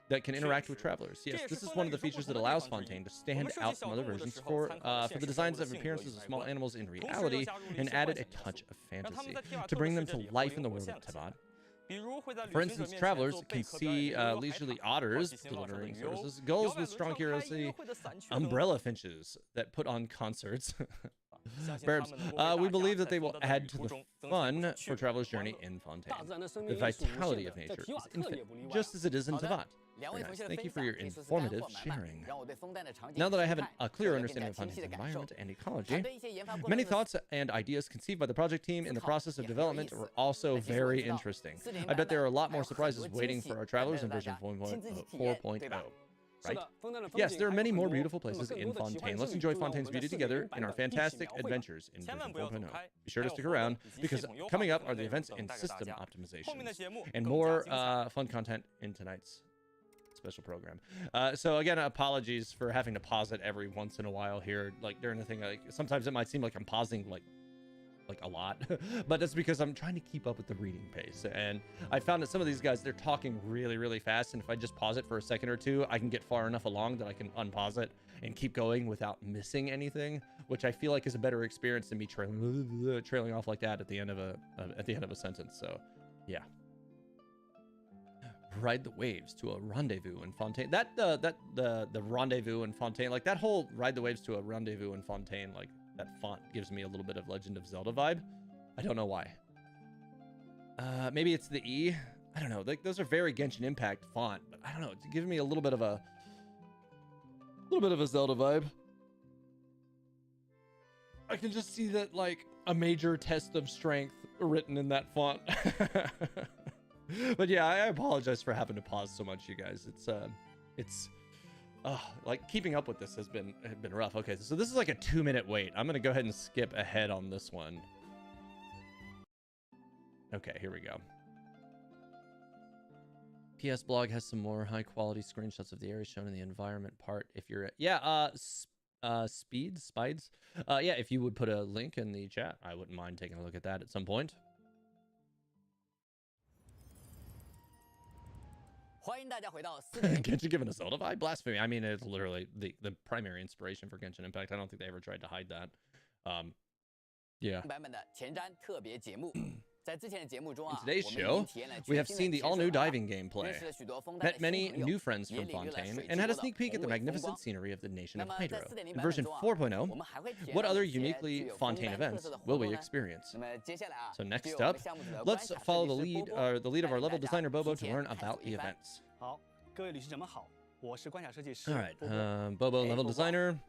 that can interact with travelers. Yes, this is one of the features that allows Fontaine to stand out from other versions for the designs of appearances of small animals in reality and added a touch of fantasy to bring them to life in the world of Teyvat. For instance, travelers can see leisurely otters delivering services, gulls with strong curiosity, umbrella finches that put on concerts. We believe that they will add to the fun for travelers' journey in Fontaine. The vitality of nature is infinite, just as it is in Teyvat. Very nice. Thank you for your informative sharing. Now that I have a clear understanding of Fontaine's environment and ecology, many thoughts and ideas conceived by the project team in the process of development were also very interesting. I bet there are a lot more surprises waiting for our travelers in version 4.0. Right? Yes, there are many more beautiful places in Fontaine. Let's enjoy Fontaine's beauty together in our fantastic adventures in version 4.0. Be sure to stick around, because coming up are the events and system optimizations, and more fun content in tonight's special program. So again, apologies for having to pause it every once in a while here, like during the thing. Like sometimes it might seem like I'm pausing like a lot, but that's because I'm trying to keep up with the reading pace. And I found that some of these guys, they're talking really, really fast, and if I just pause it for a second or two, I can get far enough along that I can unpause it and keep going without missing anything, which I feel like is a better experience than me trailing off like that at the end of a sentence. So yeah. Ride the waves to a rendezvous in Fontaine. The rendezvous in Fontaine, like that whole ride the waves to a rendezvous in Fontaine, like that font gives me a little bit of Legend of Zelda vibe. I don't know why. Maybe it's the E. I don't know. Like those are very Genshin Impact font, but I don't know. It's giving me a little bit of a Zelda vibe. I can just see that like a major test of strength written in that font. But yeah, I apologize for having to pause so much, you guys. It's like keeping up with this has been rough. Okay, so this is like a 2-minute wait. I'm gonna go ahead and skip ahead on this one. Okay, here we go. PS blog has some more high quality screenshots of the area shown in the environment part. If you're Spides. Yeah, if you would put a link in the chat, I wouldn't mind taking a look at that at some point. Genshin given a Zelda vibe? Blasphemy. I mean, it's literally the primary inspiration for Genshin Impact. I don't think they ever tried to hide that. Yeah. In today's show, we have seen the all-new diving gameplay, met many new friends from Fontaine, and had a sneak peek at the magnificent scenery of the nation of Hydro. In version 4.0, what other uniquely Fontaine events will we experience? So next up, let's follow the lead of our level designer Bobo to learn about the events. All right, Bobo, level designer.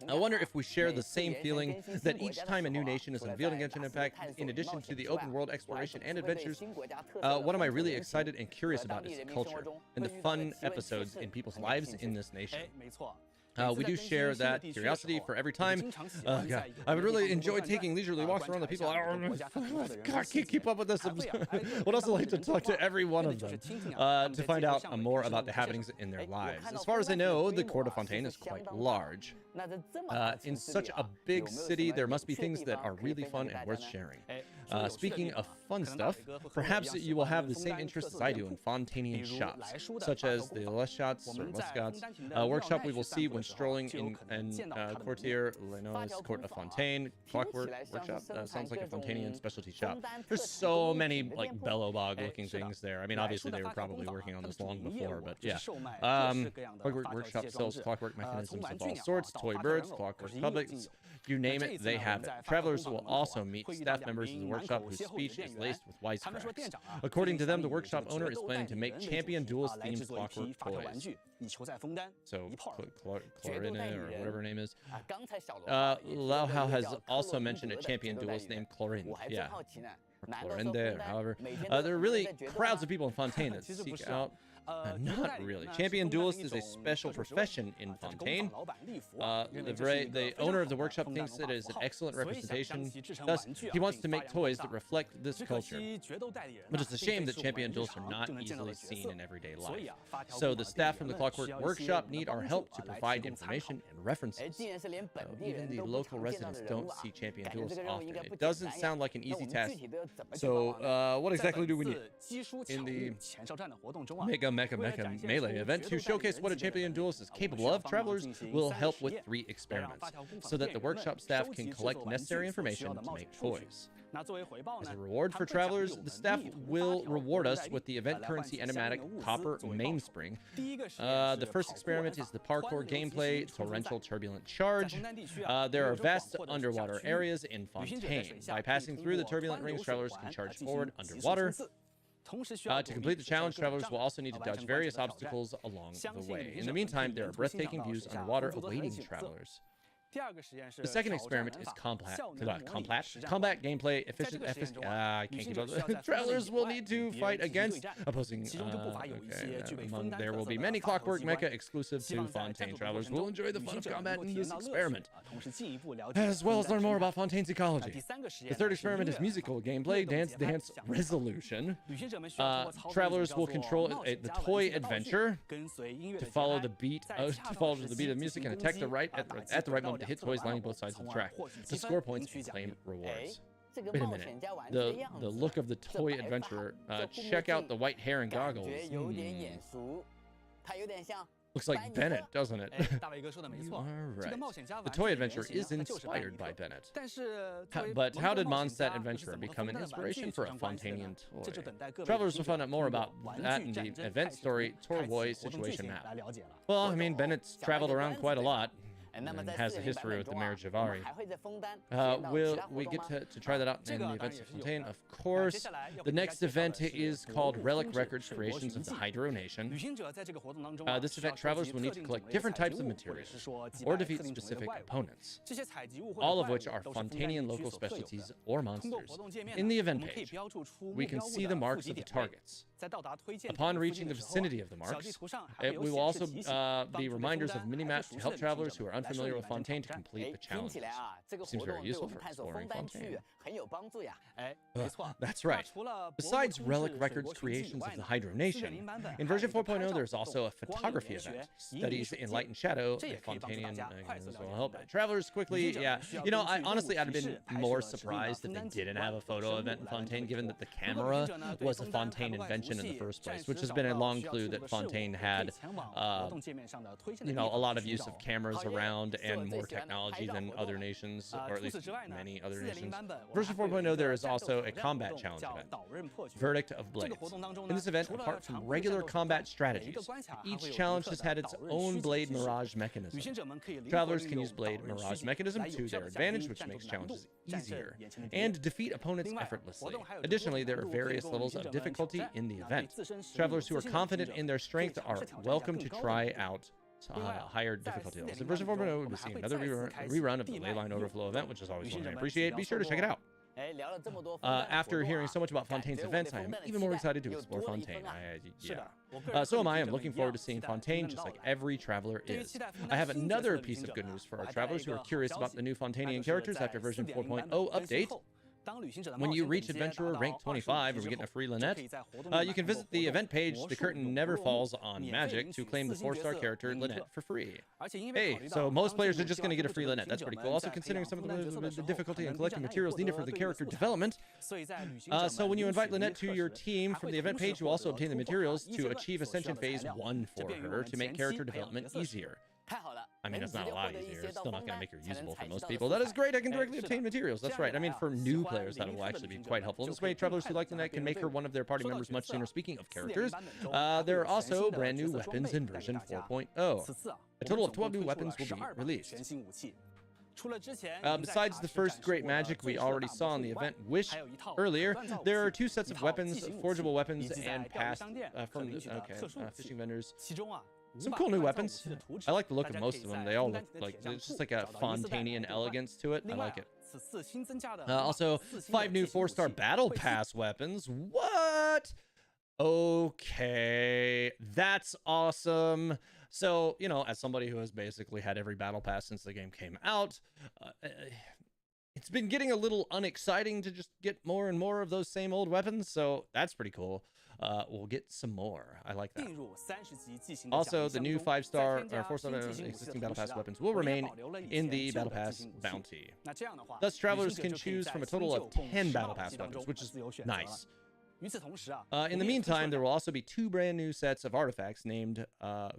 I wonder if we share the same feeling that each time a new nation is unveiled in Genshin Impact, in addition to the open world exploration and adventures, what am I really excited and curious about is culture and the fun episodes in people's lives in this nation. We do share that curiosity for every time. God, I would really enjoy taking leisurely walks around the people. God, I can't keep up with this. Would also like to talk to every one of them to find out more about the happenings in their lives. As far as I know, the court of Fontaine is quite large. In such a big city, there must be things that are really fun and worth sharing. Speaking of fun stuff, perhaps you will have the same interests as I do in Fontainian shops, such as the Lescats or Lescats workshop we will see when strolling in Quartier Lenois, Court of Fontaine. Clockwork Workshop sounds like a Fontainian specialty shop. There's so many like Bellobog looking things there. I mean, obviously they were probably working on this long before, but yeah. Clockwork Workshop sells clockwork mechanisms of all sorts, toy birds, clockwork puppets, you name it, they have it. Travelers will also meet staff members of the workshop whose speech is laced with wisecracks. According to them, the workshop owner is planning to make Champion Duels themed clockwork toys. So, Chlorine, or whatever her name is. Lao Hao has also mentioned a Champion Duels named Chlorine. Yeah. Or Chlorinde, or however. There are really crowds of people in Fontaine that seek out. Not really. Champion Duelist is a special profession in Fontaine. The owner of the workshop thinks it is an excellent representation. Thus, he wants to make toys that reflect this culture. But it's a shame that Champion Duelists are not easily seen in everyday life. So the staff from the Clockwork Workshop need our help to provide information and references. Even the local residents don't see Champion Duelists often. It doesn't sound like an easy task. So what exactly do we need? In the Mecha Melee event to showcase what a Champion Duelist is capable of, travelers will help with 3 experiments so that the workshop staff can collect necessary information to make toys. As a reward for travelers, the staff will reward us with the event currency enigmatic Copper Mainspring. The first experiment is the parkour gameplay Torrential Turbulent Charge. There are vast underwater areas in Fontaine. By passing through the turbulent rings, travelers can charge forward underwater. To complete the challenge, travelers will also need to dodge various obstacles along the way. In the meantime, there are breathtaking views underwater awaiting travelers. The second experiment is combat gameplay I can't keep up. Travelers will need to fight against opposing. There will be many clockwork mecha exclusive to Fontaine. Travelers will enjoy the fun of combat in this experiment, as well as learn more about Fontaine's ecology. The third experiment is musical gameplay, dance resolution. Travelers will control the toy adventure to follow the beat of the music and attack at the right moment to hit toys lining both sides of the track to score points and claim rewards. Wait a minute. The look of the toy adventurer. Check out the white hair and goggles. Looks like Bennett, doesn't it? You are right. The toy adventure is inspired by Bennett. But how did Mondstadt Adventurer become an inspiration for a Fontainian toy? Travelers will find out more about that in the event story Torvoy situation map. Well, I mean, Bennett's traveled around quite a lot and has a history with the marriage of Ari. We get to try that out in the events of Fontaine, of course. The next event is called Relic Records Creations of the Hydro Nation. This event, travelers will need to collect different types of materials or defeat specific opponents, all of which are Fontainian local specialties or monsters. In the event page, we can see the marks of the targets. Upon reaching the vicinity of the marks, we will also be reminders of mini-maps to help travelers who are unfamiliar with Fontaine to complete the challenges. Seems very useful for exploring Fontaine. That's right. Besides Relic Records Creations of the Hydro Nation, in version 4.0 there's also a photography event. Studies in Light and Shadow, the Fontainian will help travelers quickly. Yeah, you know, I'd have been more surprised if they didn't have a photo event in Fontaine, given that the camera was a Fontaine invention in the first place, which has been a long clue that Fontaine had, you know, a lot of use of cameras around and more technology than other nations, or at least many other nations. Version 4.0 there is also a combat challenge event, Verdict of Blades. In this event, apart from regular combat strategies, each challenge has had its own blade mirage mechanism. Travelers can use blade mirage mechanism to their advantage, which makes challenges easier, and defeat opponents effortlessly. Additionally, there are various levels of difficulty in the event. Travelers who are confident in their strength are welcome to try out higher difficulty levels. In version 4.0, we'll be seeing another rerun of the Leyline Overflow event, which is always one I appreciate. Be sure to check it out. After hearing so much about Fontaine's events, I am even more excited to explore Fontaine. So am I. I'm looking forward to seeing Fontaine, just like every traveler is. I have another piece of good news for our travelers who are curious about the new Fontanian characters after version 4.0 update. When you reach Adventurer rank 25, or we get a free Lynette, you can visit the event page, The Curtain Never Falls on Magic, to claim the 4-star character Lynette for free. Hey, so most players are just going to get a free Lynette. That's pretty cool. Also, considering some of the difficulty in collecting materials needed for the character development. So when you invite Lynette to your team from the event page, you also obtain the materials to achieve Ascension Phase 1 for her to make character development easier. I mean, it's not a lot easier. It's still not going to make her usable for most people. That is great. I can directly obtain materials. That's right. I mean, for new players, that will actually be quite helpful. This way, travelers who like Lynette can make her one of their party members much sooner. Speaking of characters, there are also brand new weapons in version 4.0. A total of 12 new weapons will be released. Besides the first great magic we already saw in the event Wish earlier, there are 2 sets of weapons, forgeable weapons, and past from fishing vendors. Some cool new weapons. I like the look of most of them. They all look like, it's just like a Fontainian elegance to it. I like it. Also, 5 new 4-star battle pass weapons. What? Okay, that's awesome. So, you know, as somebody who has basically had every battle pass since the game came out, it's been getting a little unexciting to just get more and more of those same old weapons. So that's pretty cool. We'll get some more. I like that. Also, the new 5-star or 4-star existing Battle Pass weapons will remain in the Battle Pass bounty. Thus, travelers can choose from a total of 10 Battle Pass weapons, which is nice. In the meantime, there will also be 2 brand new sets of artifacts named, I'm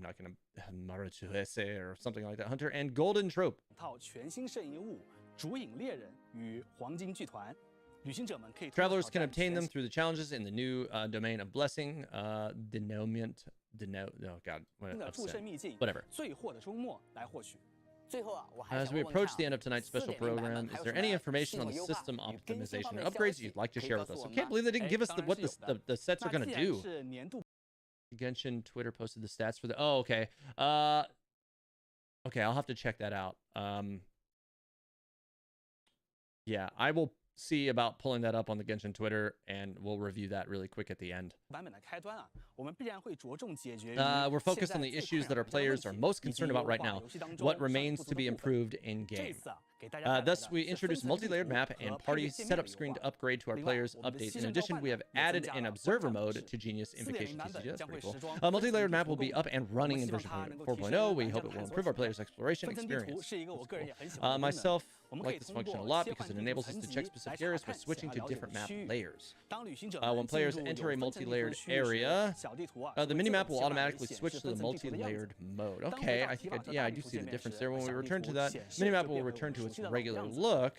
not going to, Maruchuese or something like that, Hunter and Golden Trope. Travelers can obtain them through the challenges in the new domain of blessing, whatever. As we approach the end of tonight's special program, is there any information on the system optimization or upgrades you'd like to share with us? I can't believe they didn't give us what the sets are going to do. Genshin Twitter posted the stats for the... Oh, okay. Okay, I'll have to check that out. Yeah, I will see about pulling that up on the Genshin Twitter, and we'll review that really quick at the end. We're focused on the issues that our players are most concerned about right now, what remains to be improved in-game. Thus, we introduced a multi-layered map and party setup screen to upgrade to our players' updates. In addition, we have added an observer mode to Genius Invocation TCG. That's pretty cool. A multi-layered map will be up and running in version 4.0. We hope it will improve our players' exploration experience. Cool. Myself like this function a lot because it enables us to check specific areas by switching to different map layers. When players enter a multi-layered area, the minimap will automatically switch to the multi-layered mode. Okay, I think, I do see the difference there. When we return to that, minimap will return to its regular look.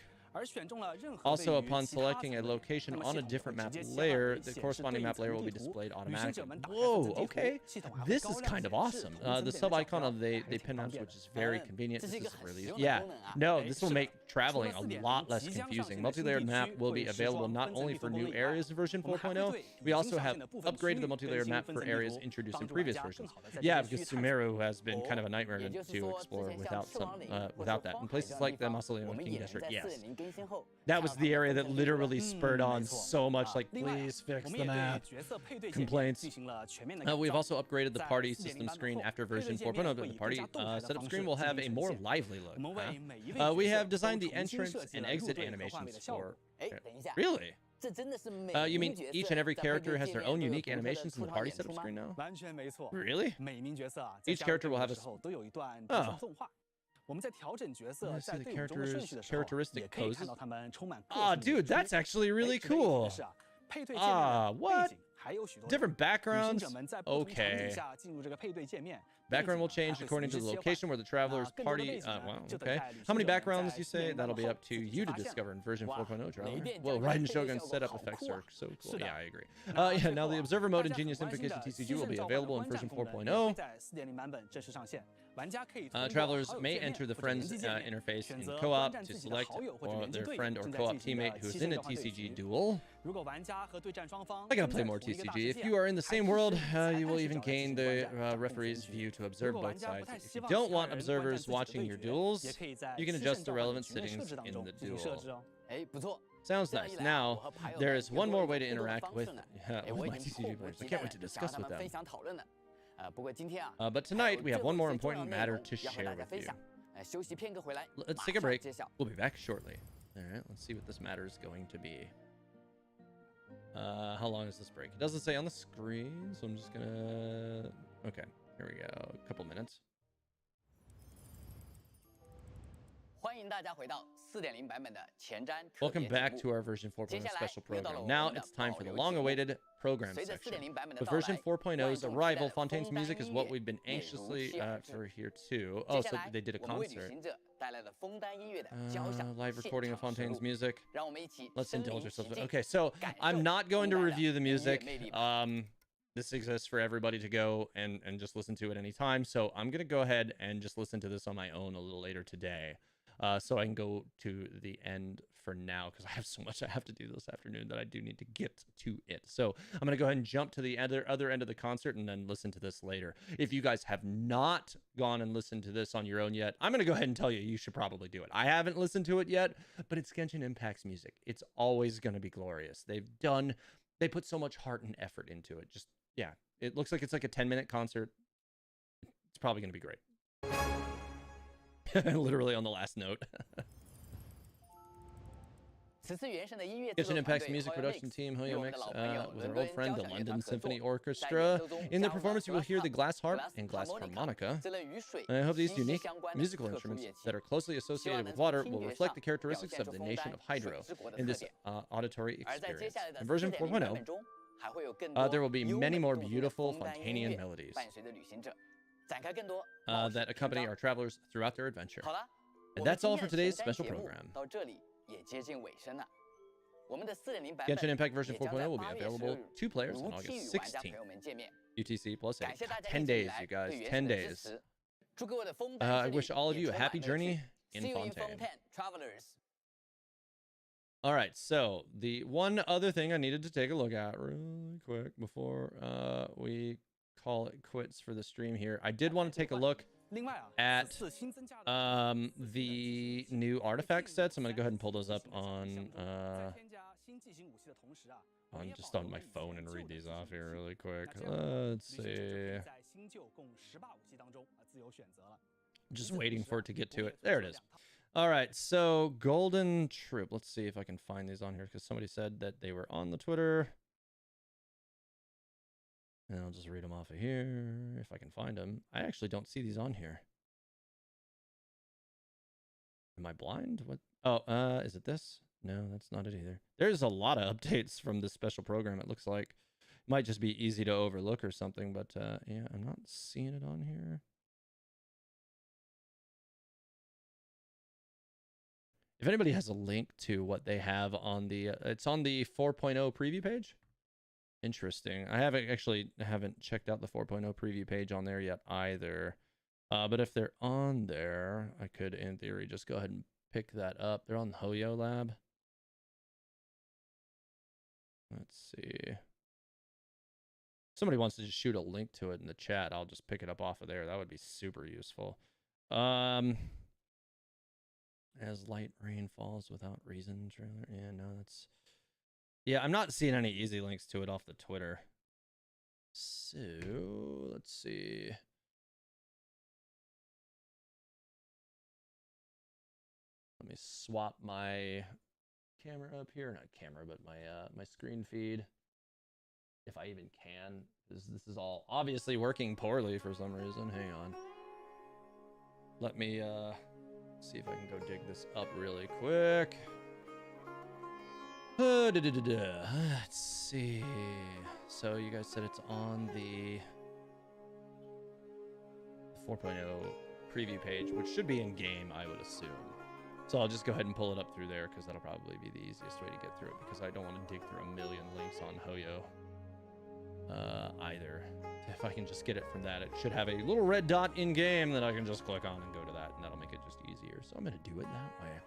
Also, upon selecting a location on a different map layer, the corresponding map layer will be displayed automatically. Whoa, okay. This is kind of awesome. The sub-icon of the pin maps, which is very convenient. This is really... Yeah, no, this will make traveling a lot less confusing. Multi-layered map will be available not only for new areas in version 4.0, we also have upgraded the multi-layered map for areas introduced in previous versions. Yeah, because Sumeru has been kind of a nightmare to explore without that. In places like the Mausoleum King District, yes. That was the area that literally spurred on so much, like, please fix the map. Complaints. We've also upgraded the party system screen after version 4.0. The party setup screen will have a more lively look. We have designed the entrance and exit animations for... Really? You mean each and every character has their own unique animations in the party setup screen now? Really? Each character will have a... Oh. I see the characters' characteristic poses. Oh, dude, that's actually really cool. What? Different backgrounds? Okay. Background will change according to the location where the traveler's party... wow, okay. How many backgrounds, you say? That'll be up to you to discover in version 4.0, traveler. Whoa, Raiden Shogun's setup effects are so cool. Yeah, I agree. Now the Observer mode in Genius Invocation TCG will be available in version 4.0. Travelers may enter the friends interface in co-op to select their friend or co-op teammate who is in a TCG duel. I gotta play more TCG. If you are in the same world, you will even gain the referee's view to observe both sides. If you don't want observers watching your duels, you can adjust the relevant settings in the duel. Sounds nice. Now, there is one more way to interact with my TCG players. I can't wait to discuss with them. But tonight, we have one more important matter to share with you. Let's take a break. We'll be back shortly. All right, let's see what this matter is going to be. How long is this break? It doesn't say on the screen, so I'm just gonna... Okay, here we go. A couple minutes. Welcome back to our version 4.0 special program. Now it's time for the long-awaited program section. With version 4.0's arrival, Fontaine's music is what we've been anxiously for here too. Oh, so they did a concert. Live recording of Fontaine's music. Let's indulge ourselves. Okay, so I'm not going to review the music. This exists for everybody to go and just listen to at any time. So I'm going to go ahead and just listen to this on my own a little later today. So I can go to the end for now because I have so much I have to do this afternoon that I do need to get to it. So I'm going to go ahead and jump to the other end of the concert and then listen to this later. If you guys have not gone and listened to this on your own yet, I'm going to go ahead and tell you, you should probably do it. I haven't listened to it yet, but it's Genshin Impact's music. It's always going to be glorious. They put so much heart and effort into it. Just, yeah, it looks like it's like a 10-minute concert. It's probably going to be great. Literally on the last note. Genshin Impact's music production team, Hoyo Mix, with our old friend, the London Symphony Orchestra. In the performance, you will hear the glass harp and glass harmonica. And I hope these unique musical instruments that are closely associated with water will reflect the characteristics of the nation of Hydro in this auditory experience. In version 4.0, there will be many more beautiful Fontainian melodies that accompany our travelers throughout their adventure. And that's all for today's special program. Genshin Impact version 4.0 will be available to players on August 16th. UTC plus 8. 10 days, you guys. 10 days. I wish all of you a happy journey in Fontaine. All right, so the one other thing I needed to take a look at really quick before we call it quits for the stream here. I did want to take a look at the new artifact sets. I'm going to go ahead and pull those up on just on my phone and read these off here really quick. Let's see. Just waiting for it to get to it. There it is. All right, so Golden Troop. Let's see if I can find these on here because somebody said that they were on the Twitter. And I'll just read them off of here if I can find them. I actually don't see these on here. Am I blind? What? Oh, is it this? No, that's not it either. There's a lot of updates from this special program, it looks like. Might just be easy to overlook or something, but yeah, I'm not seeing it on here. If anybody has a link to what they have on the, it's on the 4.0 preview page. Interesting. I haven't checked out the 4.0 preview page on there yet either. But if they're on there, I could, in theory, just go ahead and pick that up. They're on the Hoyo Lab. Let's see. Somebody wants to just shoot a link to it in the chat. I'll just pick it up off of there. That would be super useful. As light rain falls without reason trailer. Yeah, no, that's... Yeah, I'm not seeing any easy links to it off the Twitter. So, let's see. Let me swap my camera up here. Not camera, but my screen feed. If I even can. This is all obviously working poorly for some reason. Hang on. Let me see if I can go dig this up really quick. Let's see. So you guys said it's on the 4.0 preview page, which should be in game, I would assume. So I'll just go ahead and pull it up through there because that'll probably be the easiest way to get through it because I don't want to dig through a million links on Hoyo either. If I can just get it from that, it should have a little red dot in game that I can just click on and go to that, and that'll make it just easier. So I'm going to do it that way.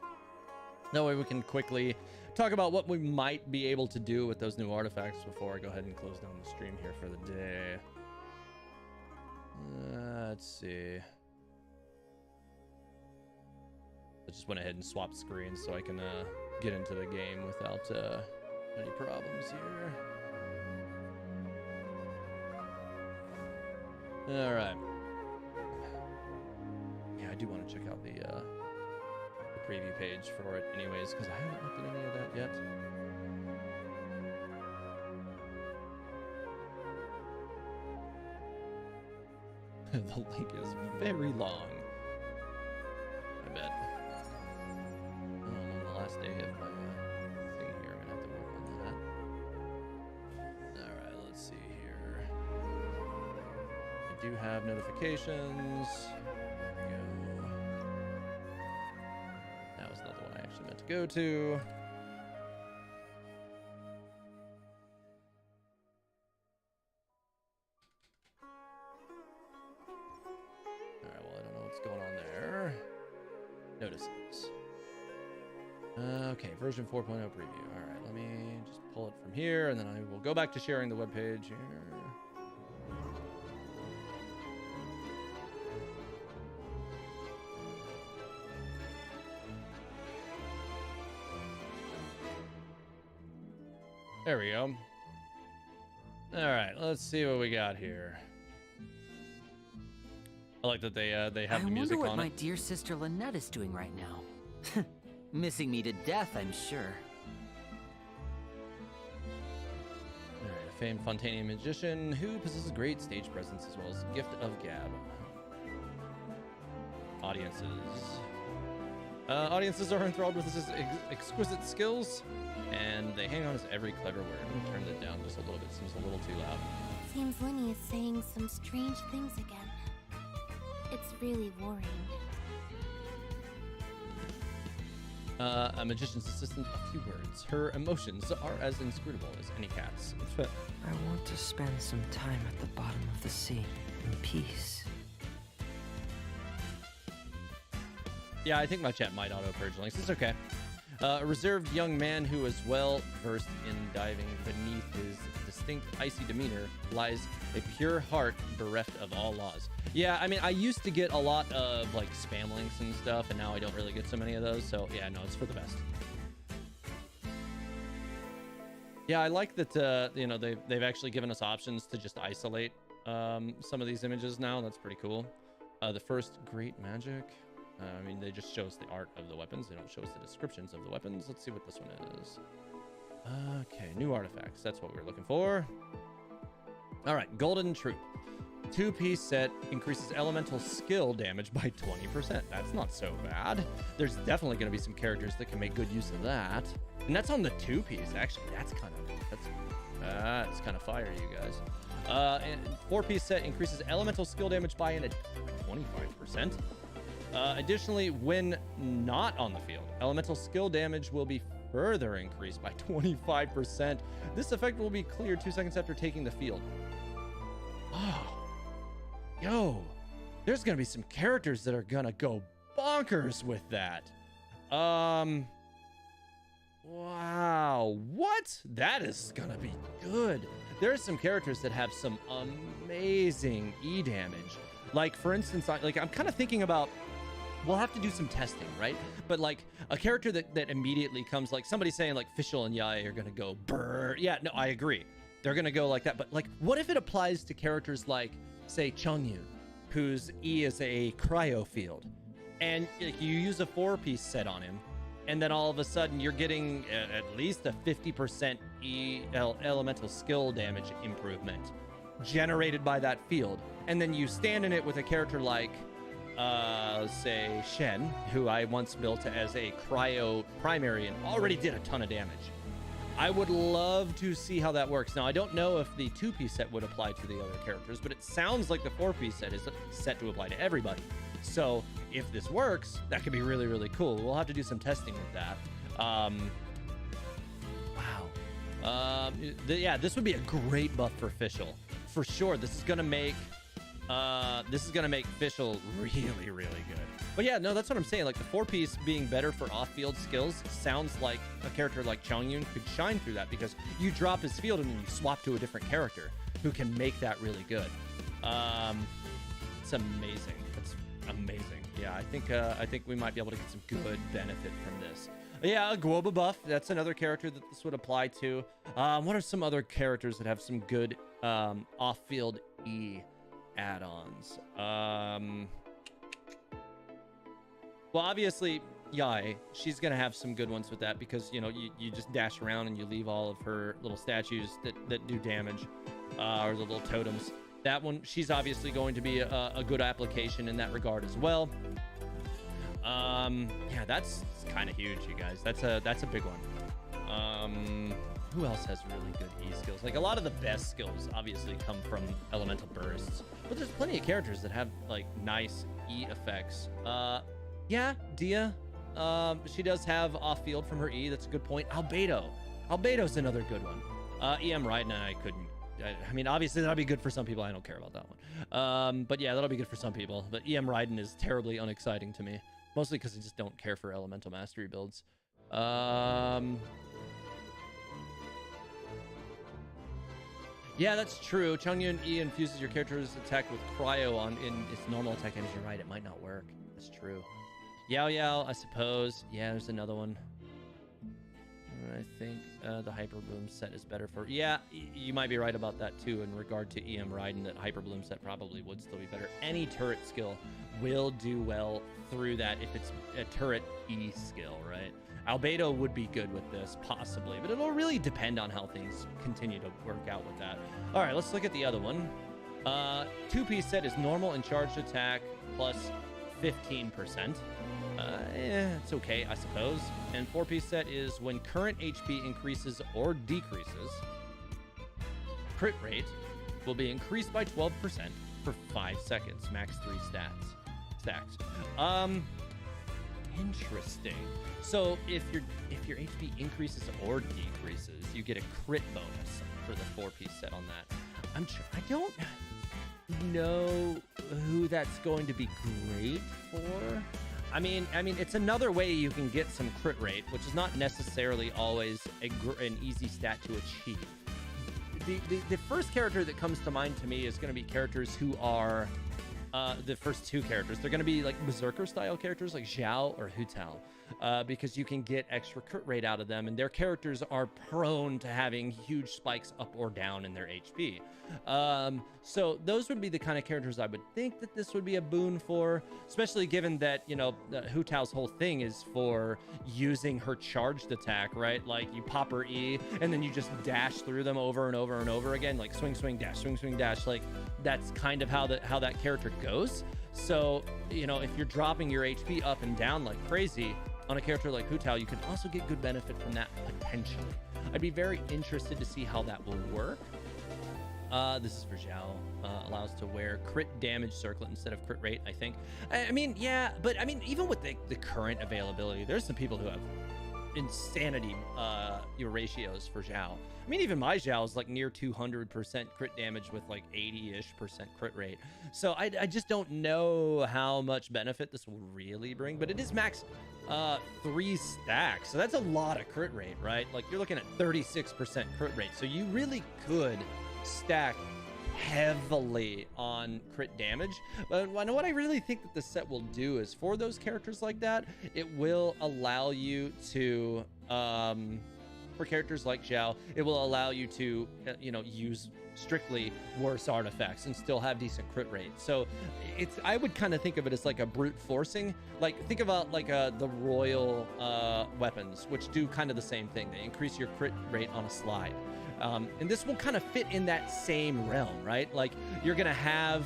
That way we can quickly talk about what we might be able to do with those new artifacts before I go ahead and close down the stream here for the day. Let's see. I just went ahead and swapped screens so I can get into the game without any problems here. All right. Yeah, I do want to check out the preview page for it anyways, because I haven't looked at any of that yet. The link is very long, I bet. Oh, I'm on the last day of my thing here. I'm gonna have to work on that. All right, let's see here. I do have notifications. There we go. That was not the one I actually meant to go to. Going on there. Notices. Okay, version 4.0 preview. All right, let me just pull it from here, and then I will go back to sharing the webpage here. There we go. All right, let's see what we got here. I like that they have the music on it. I wonder what my dear sister Lynette is doing right now. Missing me to death, I'm sure. All right, a famed Fontaine magician who possesses great stage presence as well as gift of gab. Audiences are enthralled with his exquisite skills, and they hang on to every clever word. Turn it down just a little bit. Seems a little too loud. Seems Linny is saying some strange things again. It's really worrying. A magician's assistant, a few words. Her emotions are as inscrutable as any cat's. I want to spend some time at the bottom of the sea in peace. Yeah, I think my chat might auto-purge links. It's okay. A reserved young man who is well versed in diving. Beneath his distinct icy demeanor lies a pure heart bereft of all laws. Yeah, I mean, I used to get a lot of like spam links and stuff, and now I don't really get so many of those. So yeah, no, it's for the best. Yeah, I like that. You know, they've actually given us options to just isolate some of these images now. That's pretty cool. The first great magic. I mean, they just show us the art of the weapons. They don't show us the descriptions of the weapons. Let's see what this one is. Okay, new artifacts. That's what we're looking for. All right, Golden Troop. 2-piece set increases elemental skill damage by 20%. That's not so bad. There's definitely going to be some characters that can make good use of that. And that's on the 2-piece. Actually, that's kind of fire, you guys. And 4-piece set increases elemental skill damage by an 25%. Additionally, when not on the field, elemental skill damage will be further increased by 25%. This effect will be cleared 2 seconds after taking the field. Oh, yo, there's gonna be some characters that are gonna go bonkers with that. Wow, what? That is gonna be good. There's some characters that have some amazing E damage. Like, for instance, I'm kind of thinking about, we'll have to do some testing, right? But like a character that immediately comes, like somebody saying like Fischl and Yae are gonna go brrr. Yeah, no, I agree. They're gonna go like that. But like, what if it applies to characters like, say, Chongyun, whose E is a cryo field, and like, you use a 4-piece set on him, and then all of a sudden you're getting at least a 50% elemental skill damage improvement generated by that field, and then you stand in it with a character like, say, Shen, who I once built as a cryo primary and already did a ton of damage. I would love to see how that works. Now, I don't know if the 2-piece set would apply to the other characters, but it sounds like the 4-piece set is set to apply to everybody. So if this works, that could be really, really cool. We'll have to do some testing with that. Wow. Yeah, this would be a great buff for Fischl. For sure, this is going to make Fischl really, really good. But yeah, no, that's what I'm saying. Like, the 4-piece being better for off-field skills sounds like a character like Chongyun could shine through that, because you drop his field and then you swap to a different character who can make that really good. It's amazing. It's amazing. Yeah, I think we might be able to get some good benefit from this. Yeah, Guoba buff. That's another character that this would apply to. What are some other characters that have some good off-field E add-ons? Well, obviously, Yae, she's gonna have some good ones with that because you know you just dash around and you leave all of her little statues that do damage, or the little totems. That one, she's obviously going to be a good application in that regard as well. Yeah, that's kind of huge, you guys. That's a big one. Who else has really good E skills? Like a lot of the best skills obviously come from elemental bursts, but there's plenty of characters that have like nice E effects. Yeah, Dia. She does have off field from her E. That's a good point. Albedo's another good one. EM Raiden, I couldn't. I mean, obviously that'll be good for some people. I don't care about that one. But yeah, that'll be good for some people. But EM Raiden is terribly unexciting to me, mostly because I just don't care for elemental mastery builds. Yeah, that's true. Chongyun E infuses your character's attack with cryo in its normal attack damage. You're right, it might not work. That's true. Yao Yao, I suppose. Yeah, there's another one. I think the Hyper Bloom set is better for... Yeah, you might be right about that too in regard to EM Raiden, that Hyper Bloom set probably would still be better. Any turret skill will do well through that if it's a turret E skill, right? Albedo would be good with this, possibly, but it'll really depend on how things continue to work out with that. All right, let's look at the other one. Two-piece set is normal and charged attack plus 15%. It's okay, I suppose. And four-piece set is when current HP increases or decreases, crit rate will be increased by 12% for 5 seconds, max 3 stacks. Interesting. So if your HP increases or decreases, you get a crit bonus for the four-piece set on that. I don't know who that's going to be great for. I mean, it's another way you can get some crit rate, which is not necessarily always an easy stat to achieve. The first character that comes to mind to me is going to be characters who are the first two characters. They're going to be like Berserker style characters like Zhao or Hu Tao, because you can get extra crit rate out of them, and their characters are prone to having huge spikes up or down in their HP. So those would be the kind of characters I would think that this would be a boon for, especially given that, you know, Hu Tao's whole thing is for using her charged attack, right? Like you pop her E and then you just dash through them over and over and over again, like swing, swing, dash, swing, swing, dash. Like that's kind of how that character goes. So, you know, if you're dropping your HP up and down like crazy on a character like Hu Tao, you can also get good benefit from that potentially. I'd be very interested to see how that will work. This is for Zhao. Allows to wear crit damage circlet instead of crit rate, I think. I mean, yeah, but I mean, even with the current availability, there's some people who have insanity ratios for Zhao. I mean, even my Zhao is like near 200% crit damage with like 80-ish% crit rate. So I just don't know how much benefit this will really bring, but it is max 3 stacks. So that's a lot of crit rate, right? Like you're looking at 36% crit rate. So you really could stack heavily on crit damage. But what I really think that the set will do is for those characters like that, it will allow you to for characters like Zhao, it will allow you to use strictly worse artifacts and still have decent crit rate. So I would kind of think of it as like a brute forcing. Like think about like the royal weapons, which do kind of the same thing. They increase your crit rate on a slide. And this will kind of fit in that same realm, right? Like you're gonna have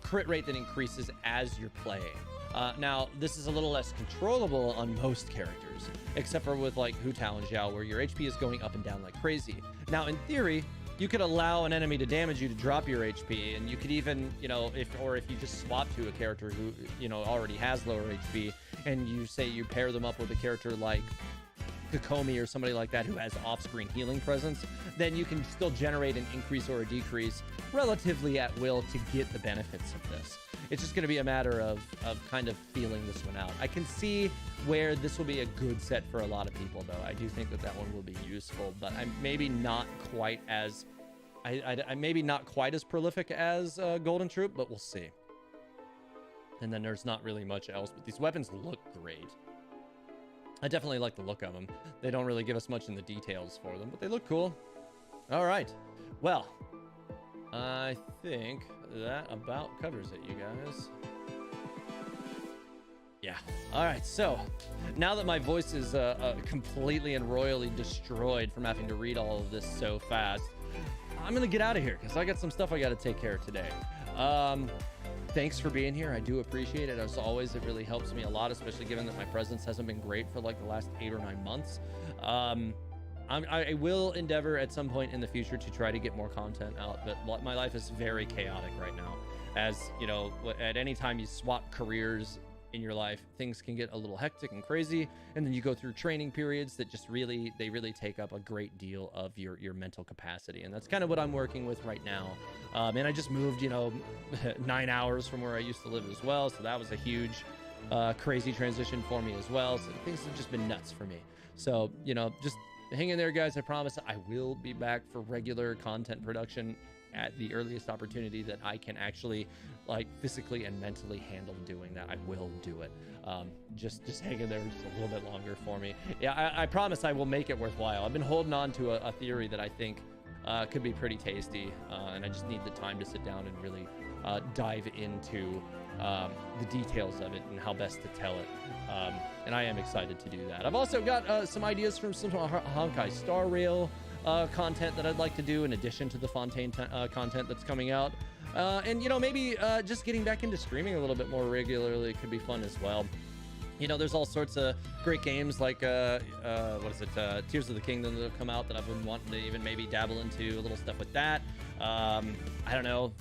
crit rate that increases as you're playing. Now this is a little less controllable on most characters, except for with like Hu Tao and Zhao, where your HP is going up and down like crazy. Now in theory, you could allow an enemy to damage you to drop your HP, and you could even, if you just swap to a character who, already has lower HP, and you pair them up with a character like Kokomi or somebody like that who has off-screen healing presence, then you can still generate an increase or a decrease relatively at will to get the benefits of this. It's just going to be a matter of kind of feeling this one out. I can see where this will be a good set for a lot of people, though. I do think that one will be useful, but I'm maybe not quite as I'm maybe not quite as prolific as Golden Troop, but we'll see. And then there's not really much else, but these weapons look great. I definitely like the look of them. They don't really give us much in the details for them, but they look cool. All right. Well, I think that about covers it, you guys. Yeah. All right. So now that my voice is completely and royally destroyed from having to read all of this so fast, I'm going to get out of here because I got some stuff I got to take care of today. Thanks for being here. I do appreciate it. As always, it really helps me a lot, especially given that my presence hasn't been great for like the last 8 or 9 months. I will endeavor at some point in the future to try to get more content out, but my life is very chaotic right now. As you know, at any time you swap careers in your life, things can get a little hectic and crazy, and then you go through training periods that just really take up a great deal of your mental capacity, and that's kind of what I'm working with right now. And I just moved 9 hours from where I used to live as well, so that was a huge crazy transition for me as well. So things have just been nuts for me. So just hang in there, guys. I promise I will be back for regular content production at the earliest opportunity that I can actually like physically and mentally handle doing that. I will do it. Just hang in there just a little bit longer for me. Yeah, I promise I will make it worthwhile. I've been holding on to a theory that I think could be pretty tasty, and I just need the time to sit down and really dive into the details of it and how best to tell it. And I am excited to do that. I've also got some ideas from some Honkai Star Rail content that I'd like to do in addition to the Fontaine content that's coming out. And maybe just getting back into streaming a little bit more regularly could be fun as well. There's all sorts of great games like Tears of the Kingdom that have come out that I've been wanting to even maybe dabble into, a little stuff with that. I don't know.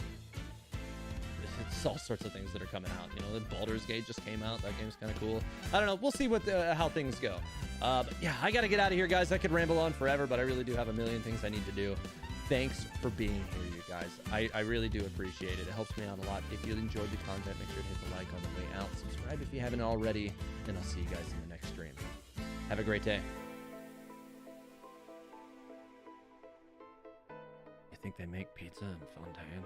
It's all sorts of things that are coming out. The Baldur's Gate just came out. That game's kind of cool. I don't know. We'll see how things go. But yeah, I got to get out of here, guys. I could ramble on forever, but I really do have a million things I need to do. Thanks for being here, you guys. I really do appreciate it. It helps me out a lot. If you enjoyed the content, make sure to hit the like on the way out. Subscribe if you haven't already, and I'll see you guys in the next stream. Have a great day. I think they make pizza in Fontaine.